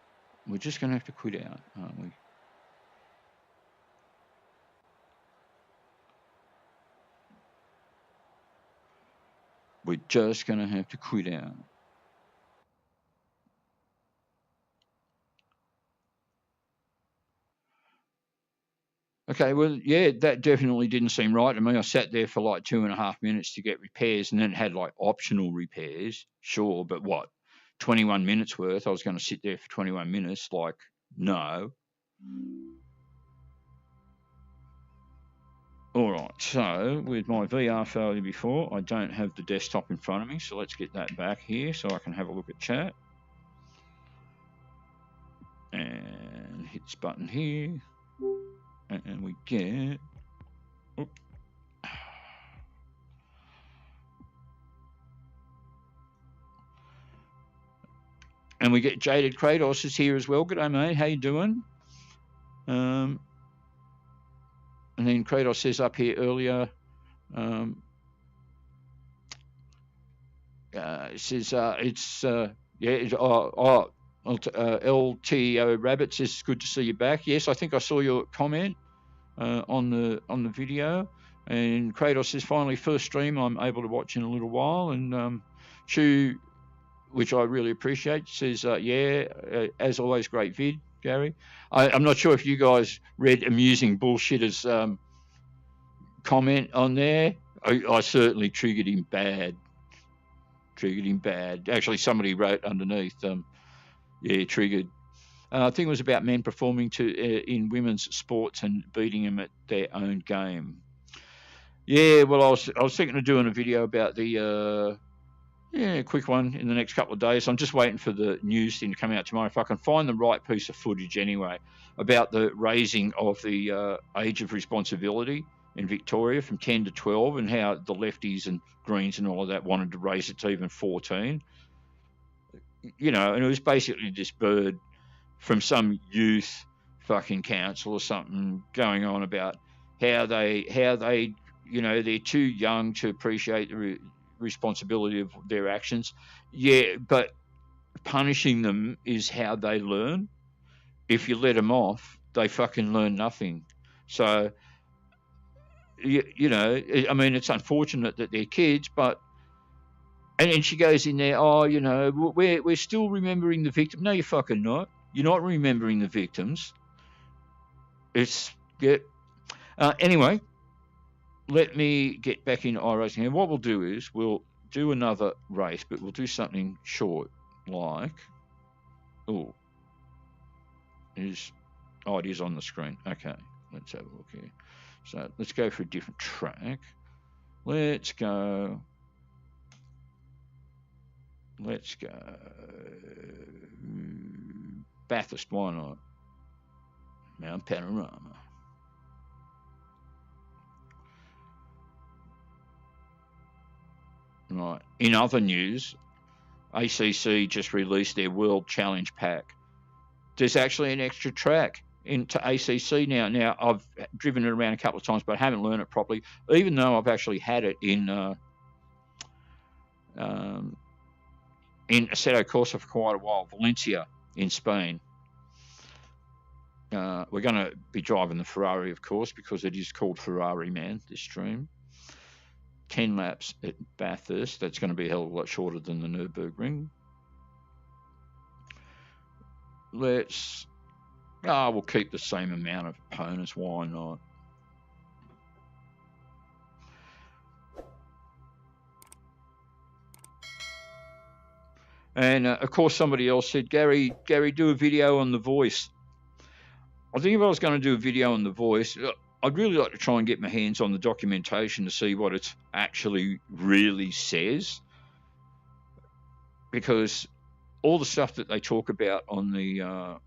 we're just going to have to quit out, aren't we? We're just going to have to quit out. Okay, well, yeah, that definitely didn't seem right to me. I sat there for like 2.5 minutes to get repairs, and then it had like optional repairs. Sure, but what? 21 minutes worth? I was going to sit there for 21 minutes? Like, no. All right, so with my VR failure before, I don't have the desktop in front of me, so let's get that back here so I can have a look at chat. And hit this button here, and we get... Oop. And we get Jaded Kratos is here as well. G'day, mate. How you doing? And then Kratos says up here earlier, it says LTO Rabbit says it's good to see you back. Yes, I think I saw your comment on the video. And Kratos says finally first stream I'm able to watch in a little while. And Chu, which I really appreciate, says as always great vid, Gary. I'm not sure if you guys read Amusing Bullshitter's comment on there. I certainly triggered him bad. Actually, somebody wrote underneath, triggered. I think it was about men performing in women's sports and beating them at their own game. Yeah, well, I was thinking of doing a video about the quick one in the next couple of days. I'm just waiting for the news thing to come out tomorrow. If I can find the right piece of footage anyway, about the raising of the age of responsibility in Victoria from 10 to 12 and how the lefties and Greens and all of that wanted to raise it to even 14. You know, and it was basically this bird from some youth fucking council or something going on about how they you know, they're too young to appreciate the responsibility of their actions. Yeah, but punishing them is how they learn. If you let them off, they fucking learn nothing. So, you know, I mean, it's unfortunate that they're kids, but... And she goes in there, oh, you know, we're still remembering the victim. No, you're fucking not. You're not remembering the victims. It's... Yeah. Anyway, let me get back into iRacing. And what we'll do is we'll do another race, but we'll do something short, like... Oh. It is on the screen. Okay, let's have a look here. So let's go for a different track. Let's go Bathurst, why not? Mount Panorama. Right. In other news, ACC just released their World Challenge Pack. There's actually an extra track into ACC now. Now, I've driven it around a couple of times, but I haven't learned it properly, even though I've actually had it in Assetto Corsa for quite a while, Valencia in Spain. We're going to be driving the Ferrari, of course, because it is called Ferrariman, this stream. 10 laps at Bathurst. That's going to be a hell of a lot shorter than the Nürburgring. We'll keep the same amount of opponents. Why not? And of course, somebody else said, Gary, do a video on The Voice. I think if I was going to do a video on The Voice, I'd really like to try and get my hands on the documentation to see what it actually really says. Because all the stuff that they talk about on the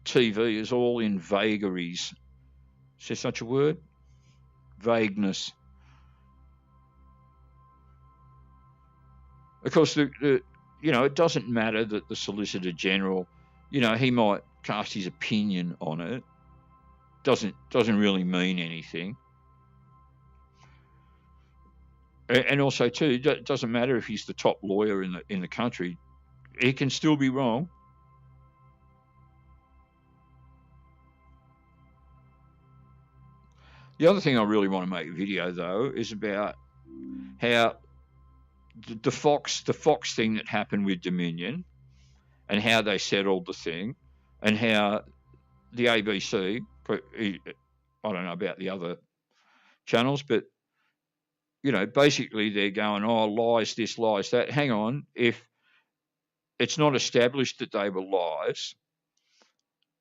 TV is all in vagaries. Is there such a word? Vagueness. Of course, you know, it doesn't matter that the Solicitor General, you know, he might cast his opinion on it. Doesn't really mean anything. And also, too, it doesn't matter if he's the top lawyer in the country. He can still be wrong. The other thing I really want to make a video, though, is about how the Fox thing that happened with Dominion and how they settled the thing and how the ABC, I don't know about the other channels, but, you know, basically they're going, oh, lies this, lies that. Hang on, if it's not established that they were lies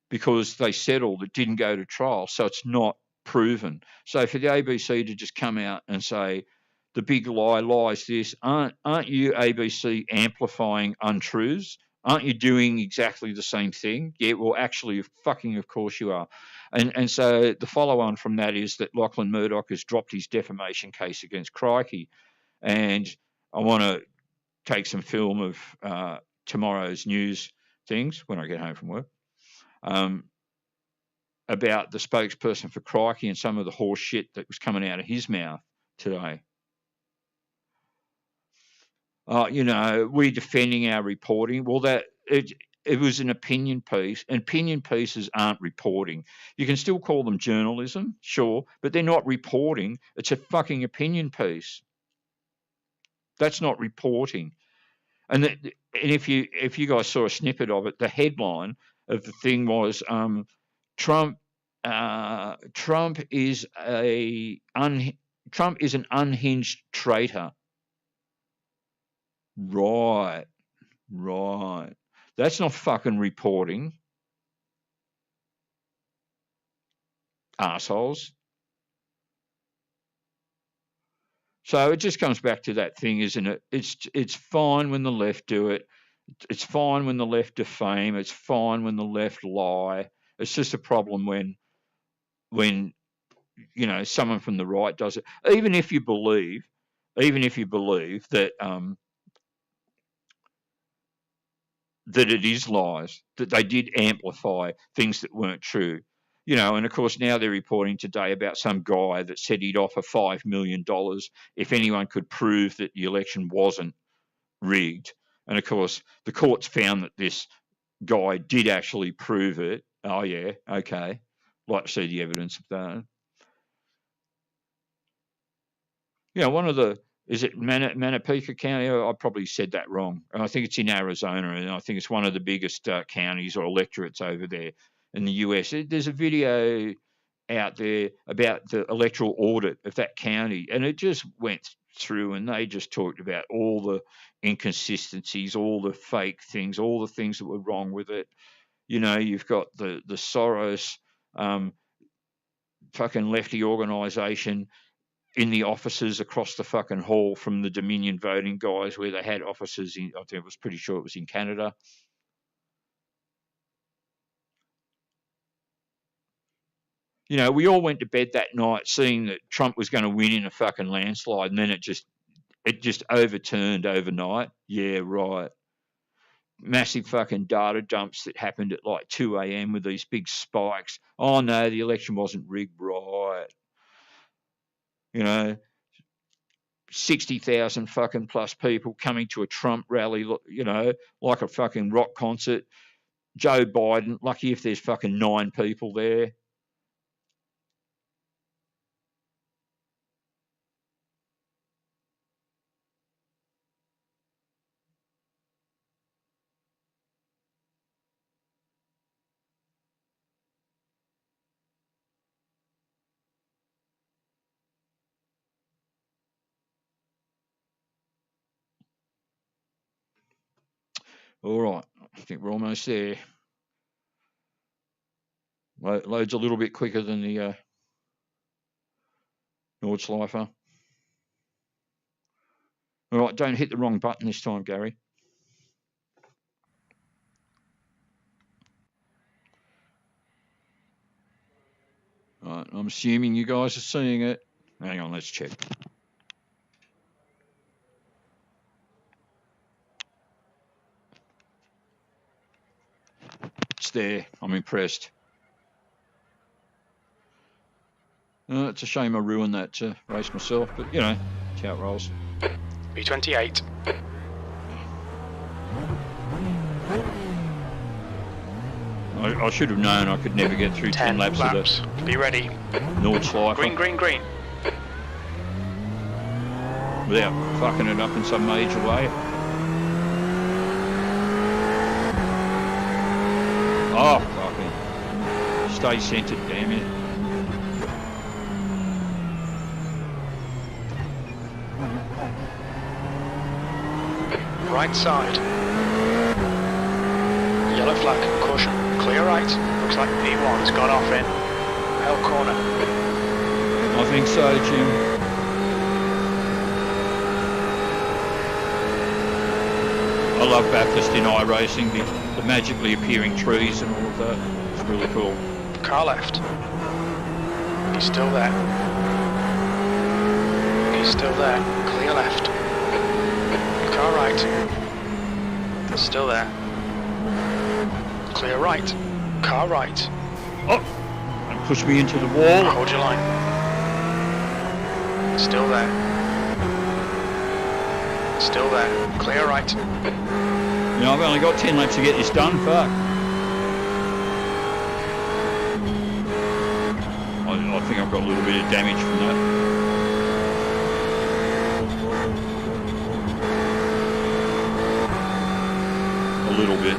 because they settled, it didn't go to trial, so it's not proven. So for the ABC to just come out and say, the big lie lies this, aren't you, ABC, amplifying untruths? Aren't you doing exactly the same thing? Yeah, well, actually, fucking of course you are. And so the follow-on from that is that Lachlan Murdoch has dropped his defamation case against Crikey. And I want to take some film of tomorrow's news things when I get home from work about the spokesperson for Crikey and some of the horse shit that was coming out of his mouth today. We're defending our reporting. Well, it was an opinion piece. And opinion pieces aren't reporting. You can still call them journalism, sure, but they're not reporting. It's a fucking opinion piece. That's not reporting. And if you guys saw a snippet of it, the headline of the thing was Trump is an unhinged traitor. Right. That's not fucking reporting. Arseholes. So it just comes back to that thing, isn't it? It's fine when the left do it. It's fine when the left defame. It's fine when the left lie. It's just a problem when someone from the right does it. Even if you believe that that it is lies, that they did amplify things that weren't true. And of course now they're reporting today about some guy that said he'd offer $5 million if anyone could prove that the election wasn't rigged. And of course the courts found that this guy did actually prove it. Oh yeah, okay. Like to see the evidence of that. One of the, is it Manapika County? I probably said that wrong. I think it's in Arizona, and I think it's one of the biggest counties or electorates over there in the US. There's a video out there about the electoral audit of that county, and it just went through, and they just talked about all the inconsistencies, all the fake things, all the things that were wrong with it. You've got the Soros fucking lefty organisation in the offices across the fucking hall from the Dominion voting guys, where they had offices in, I think I was pretty sure it was in Canada. We all went to bed that night seeing that Trump was going to win in a fucking landslide, and then it just overturned overnight. Yeah, right. Massive fucking data dumps that happened at like 2 a.m. with these big spikes. Oh no, the election wasn't rigged, right. 60,000 fucking plus people coming to a Trump rally, like a fucking rock concert. Joe Biden, lucky if there's fucking 9 people there. All right, I think we're almost there. Loads a little bit quicker than the Nordschleifer. All right, don't hit the wrong button this time, Gary. All right, I'm assuming you guys are seeing it. Hang on, let's check. It's there. I'm impressed. It's a shame I ruined that race myself, but it's how it rolls. B28. I should have known I could never get through 10 laps of the... Be ready. Nordschleifer. Green. Without fucking it up in some major way. Oh, fucking. Stay centered, damn it. Right side. Yellow flag, caution, clear right. Looks like P1's gone off in L corner. I think so, Jim. I love Bathurst in iRacing, the magically appearing trees and all of that. It's really cool. Car left. He's still there. He's still there. Clear left. Car right. Still there. Clear right. Car right. Oh! And push me into the wall. Hold your line. Still there. Still there. Clear right. You know, I've only got 10 laps to get this done. Fuck. I think I've got a little bit of damage from that. A little bit.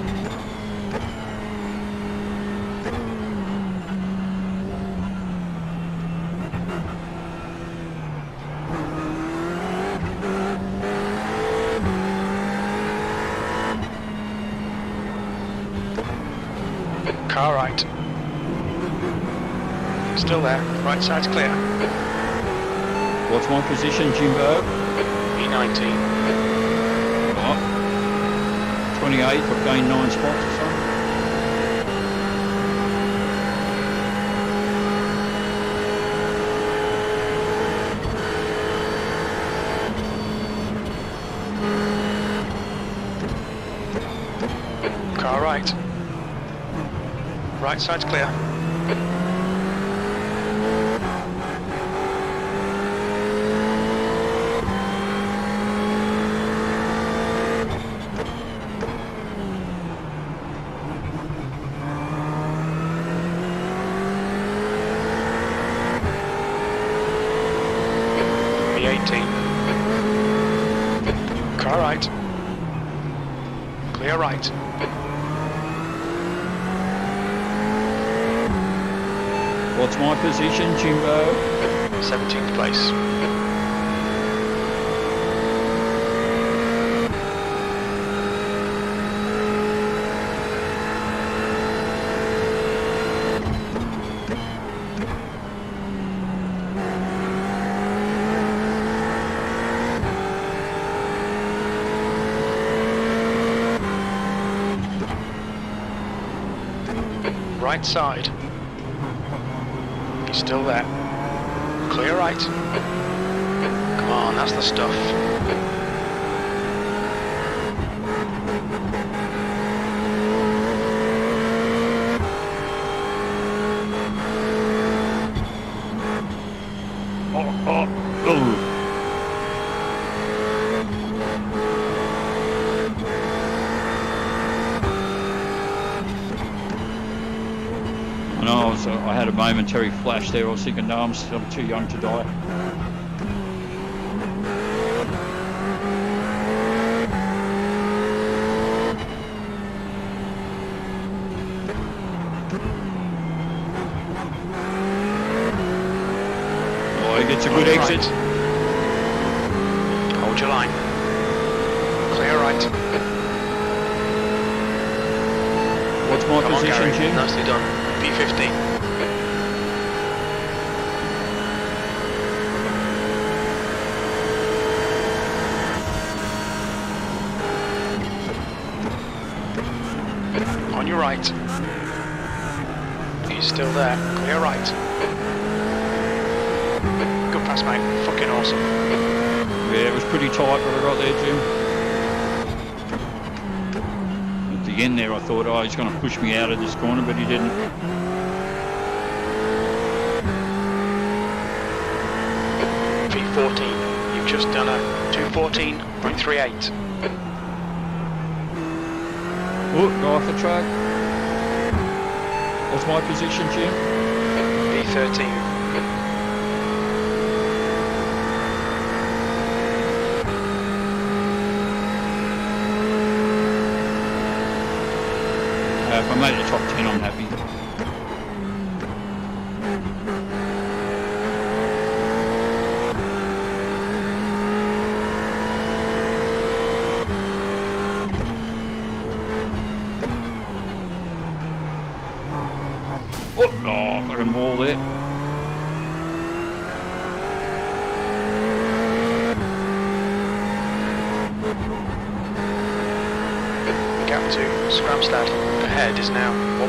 Car right. Still there. Right side's clear. What's my position, Jimbo? E19. Oh. 28, I've gained 9 spots or something. Car right. Right side's clear. E18. Car right. Clear right. What's my position, Jimbo? 17th place. Right side. He's still there. Clear right. Come on, that's the stuff. Oh. I know, I had a momentary flash there. I was thinking, no, I'm too young to die. Oh, he gets a good exit. Right. Hold your line. Clear right. What's my Come position, on, Gary. Jim? Nicely done. P50. On your right. He's still there. Clear right. Good pass, mate. Fucking awesome. Yeah, it was pretty tight what I got there, Jim. At the end there, I thought, oh, he's going to push me out of this corner, but he didn't. P14. You've just done a 2:14.38. Oh, go off the track. What's my position, Jim? P13. If I made the top 10, I'm happy. Oh, fucking wall there. Hampstead. Ahead is now 1.1.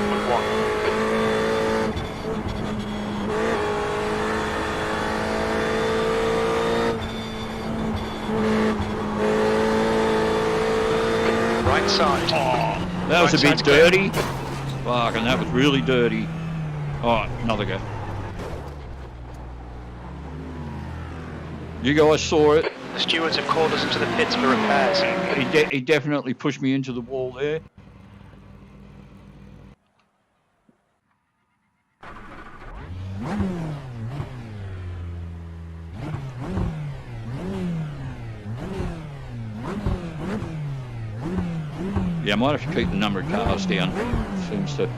Right side. Oh, that was a bit dirty. Fuck, and that was really dirty. Alright, another go. You guys saw it. The stewards have called us into the pits for repairs. He definitely pushed me into the wall there. Yeah, I might have to keep the number of cars down. It seems to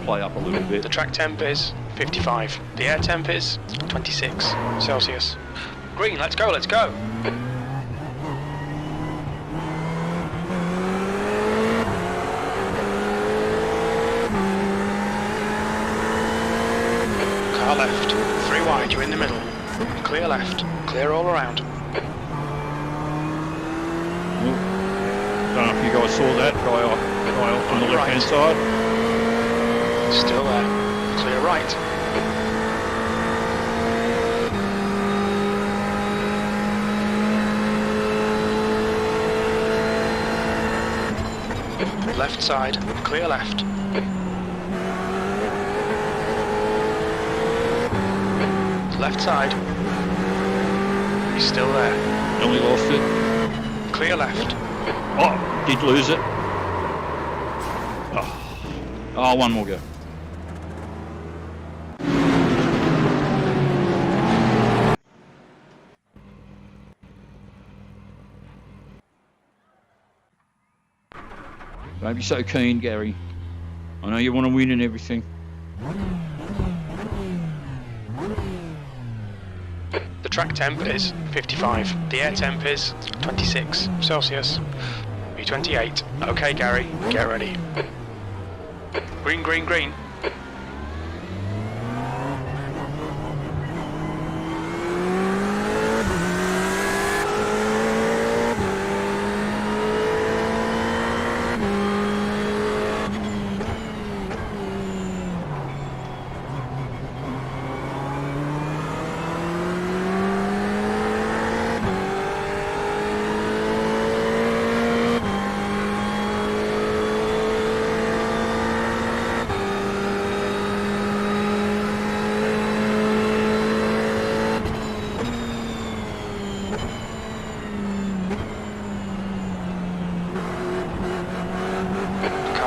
play up a little bit. The track temp is 55. The air temp is 26 Celsius. Green, let's go, let's go. Car left. 3 wide, you're in the middle. Clear left. Clear all around. Don't know if you guys saw that guy off on the left hand side. Still there. Clear right. Left side. Clear left. Left side. He's still there. Nearly lost it. Clear left. Oh, did lose it. Oh, one more go. Don't be so keen, Gary. I know you want to win and everything. The track temp is 55. The air temp is 26 Celsius. B28. Okay, Gary, get ready. Green, green, green.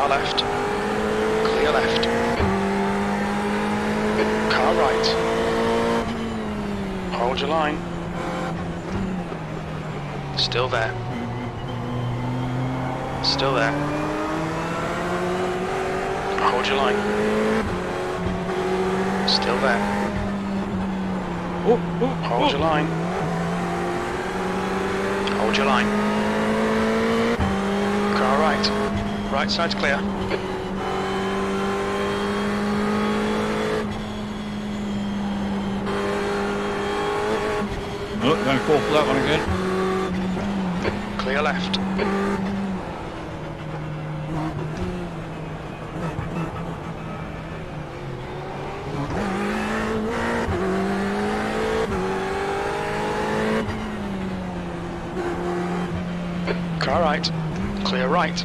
Left. Clear left. Car right. Hold your line. Still there. Still there. Hold your line. Still there. Hold your line. Hold your line. Car right. Right side's clear. Oh, don't fall for that one again. Clear left. Car right. Clear right.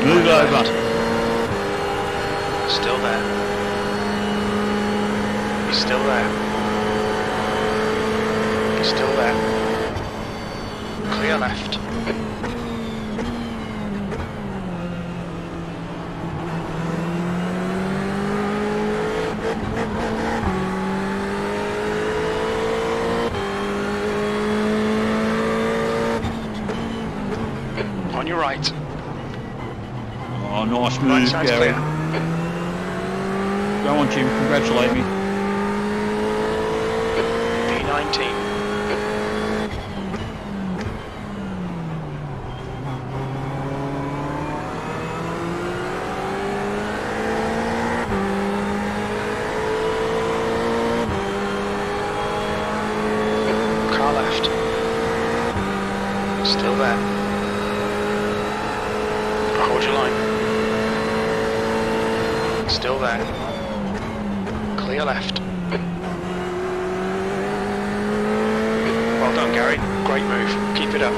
Move over. Still there. He's still there. He's still there. Clear left. On your right. Oh, nice move, Right Gary. clear. Go on, Jim. Congratulate me. B19. Still there. Hold your line. Still there. Clear left. Well done, Gary. Great move. Keep it up.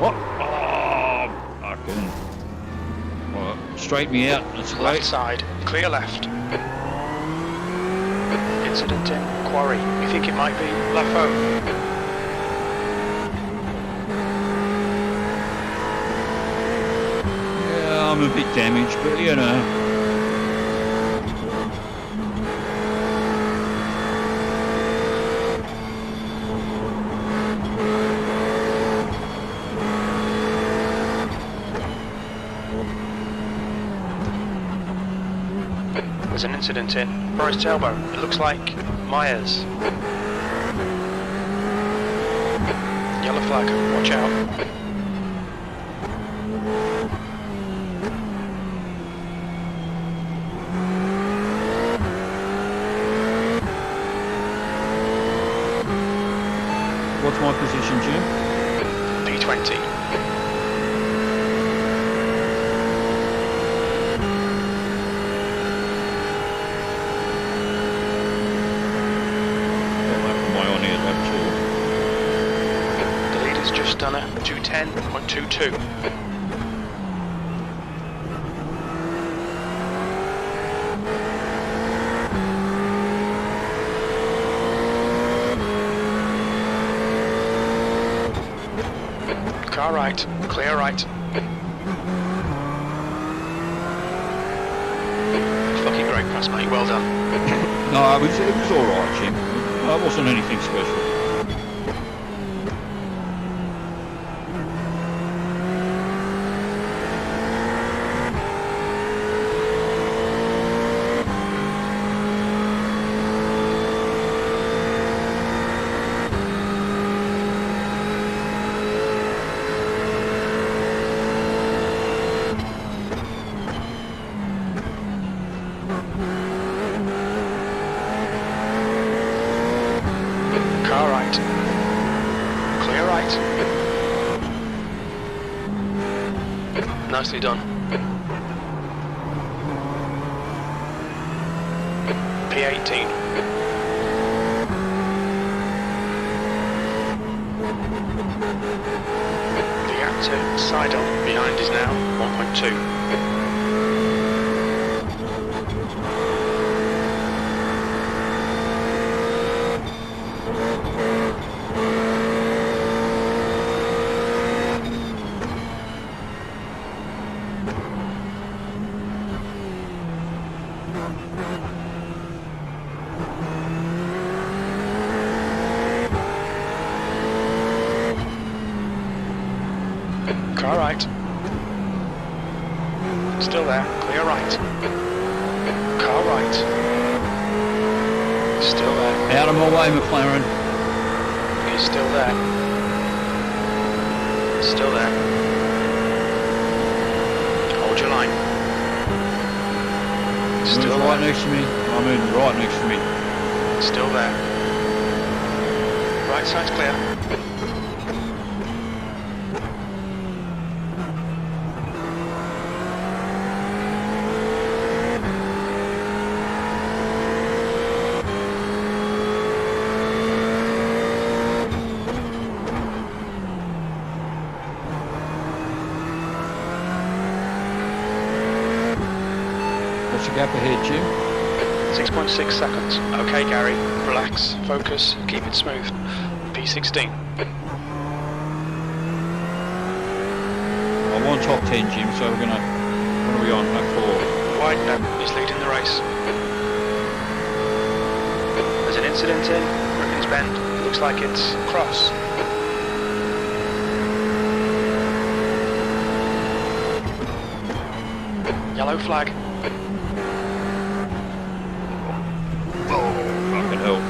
What? Oh, fucking. Well, straight me out. That's Left great. side. Clear left. Incident in quarry. You think it might be Lafo? Yeah, I'm a bit damaged, but you know. There's an incident in Forest Tailbone. It looks like Myers. Yellow flag. Watch out. What's my position, Jim? P20. The leader's just done a 210.22. Car right, clear right. Fucking great pass, mate. Well done. No, it was all right, Jim. It wasn't anything special. Car right. Clear right. Nicely done. P18. The active side on behind is now 1.2. Car right. Still there. Clear right. Car right. Still there. Out of my way, McLaren. He's still there. Still there. Hold your line. Still right there. next to me. I mean, right next to me. Still there. Right side's clear. What's the gap ahead, Jim? 6.6 seconds. Okay, Gary. Relax. Focus. Keep it smooth. P16. I want top 10, Jim, so we're gonna. What are we on? Lap 4. Wide no. He's leading the race. There's an incident in Rickens Bend. Looks like it's cross. Yellow flag. Oh, fucking hell.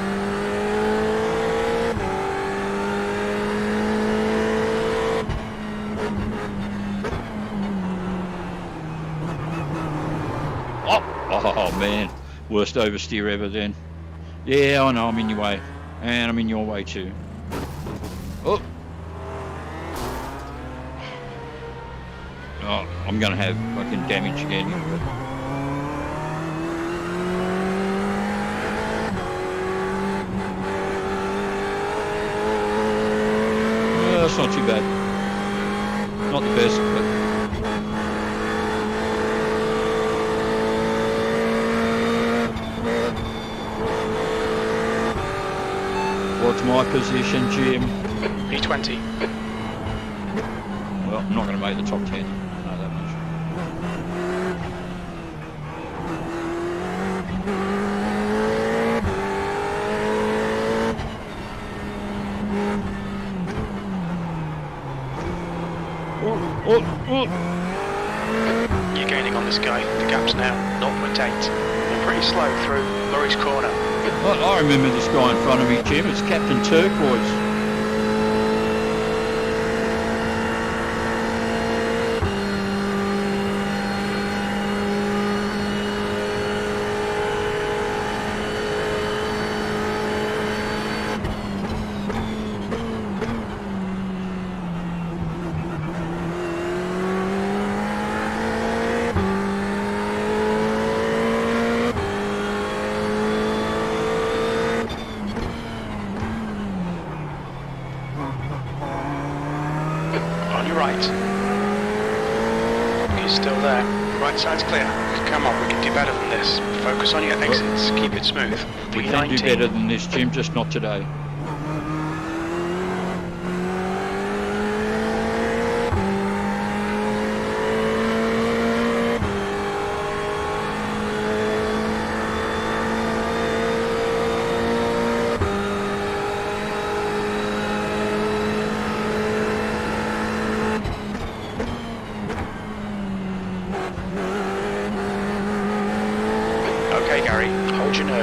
Oh, man. Worst oversteer ever then. Yeah, I know, I'm in your way. And I'm in your way too. Oh! Oh, I'm going to have fucking damage again. That's not too bad. Not the best, but... What's my position, Jim? P20. Well, I'm not going to make the top 10. I know that much. Oh. You're gaining on this guy. The gap's now 0.8. You're pretty slow through Murray's corner. I remember this guy in front of me, Jim. It's Captain Turquoise. Side's clear. Come on, we can do better than this. Focus on your exits. Keep it smooth. We can do better than this, Jim, just not today.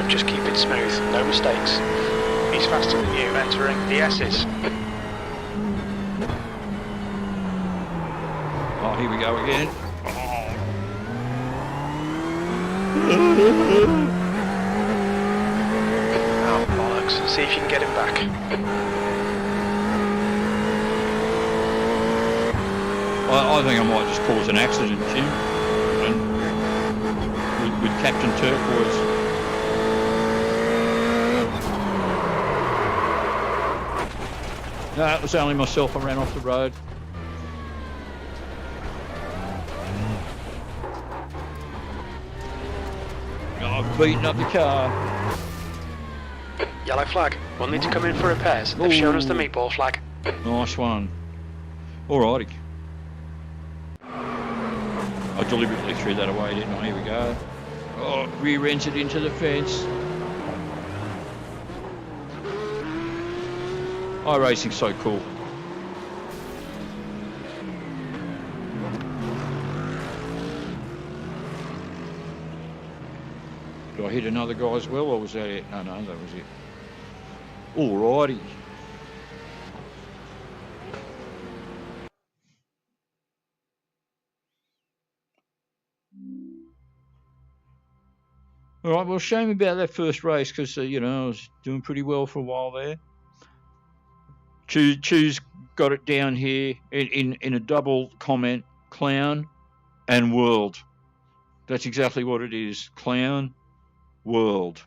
Just keep it smooth, no mistakes. He's faster than you, entering the S's. Oh, here we go again. Oh, bollocks. See if you can get him back. I think I might just cause an accident, Jim. With Captain Turquoise. No, it was only myself. I ran off the road. I've beaten up the car. Yellow flag. We'll need to come in for repairs. They've shown us the meatball flag. Nice one. Alrighty. I deliberately threw that away, didn't I? Here we go. Oh, rear-ends it into the fence. iRacing's so cool. Did I hit another guy as well, or was that it? No, that was it. Alrighty. Alright, well, shame about that first race, because, I was doing pretty well for a while there. Choose got it down here in a double comment, clown and world. That's exactly what it is, clown, world.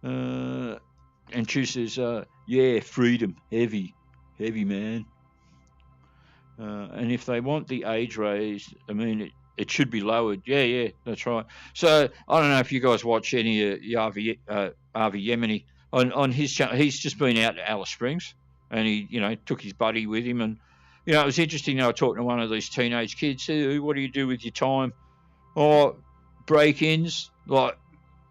And Choose says, yeah, freedom, heavy man. And if they want the age raised, I mean, it should be lowered. Yeah, that's right. So I don't know if you guys watch any of Avi Yemeni on his channel. He's just been out to Alice Springs, and he, took his buddy with him, and it was interesting. They were talking to one of these teenage kids. Hey, what do you do with your time? Oh, break-ins, like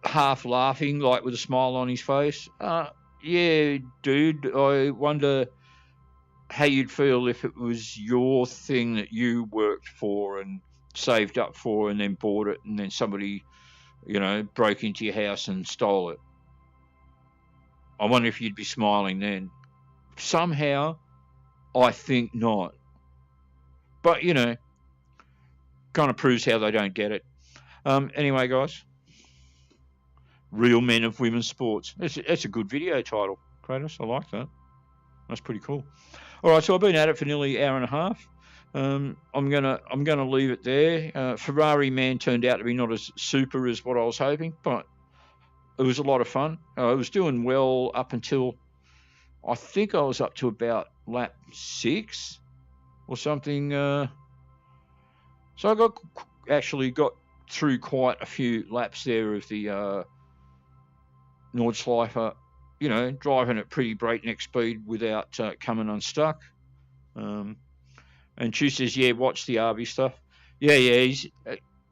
half laughing, like with a smile on his face. Yeah, dude. I wonder how you'd feel if it was your thing that you worked for and saved up for and then bought it, and then somebody, broke into your house and stole it. I wonder if you'd be smiling then. Somehow, I think not. But, kind of proves how they don't get it. Anyway, guys, Real Men of Women's Sports. That's a good video title, Kratos. I like that. That's pretty cool. All right, so I've been at it for nearly an hour and a half. I'm gonna leave it there. Ferrariman turned out to be not as super as what I was hoping, but it was a lot of fun. It was doing well up until I think I was up to about lap 6 or something. So I actually got through quite a few laps there of the Nordschleife, you know, driving at pretty breakneck speed without coming unstuck. And Chu says, yeah, watch the RV stuff. Yeah, he's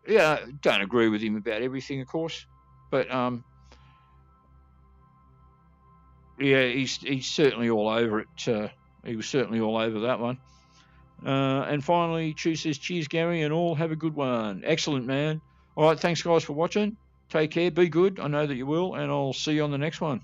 don't agree with him about everything, of course, but yeah, he's certainly all over it. He was certainly all over that one. And finally, Chu says, cheers, Gary, and all have a good one. Excellent, man. All right, thanks, guys, for watching. Take care. Be good. I know that you will, and I'll see you on the next one.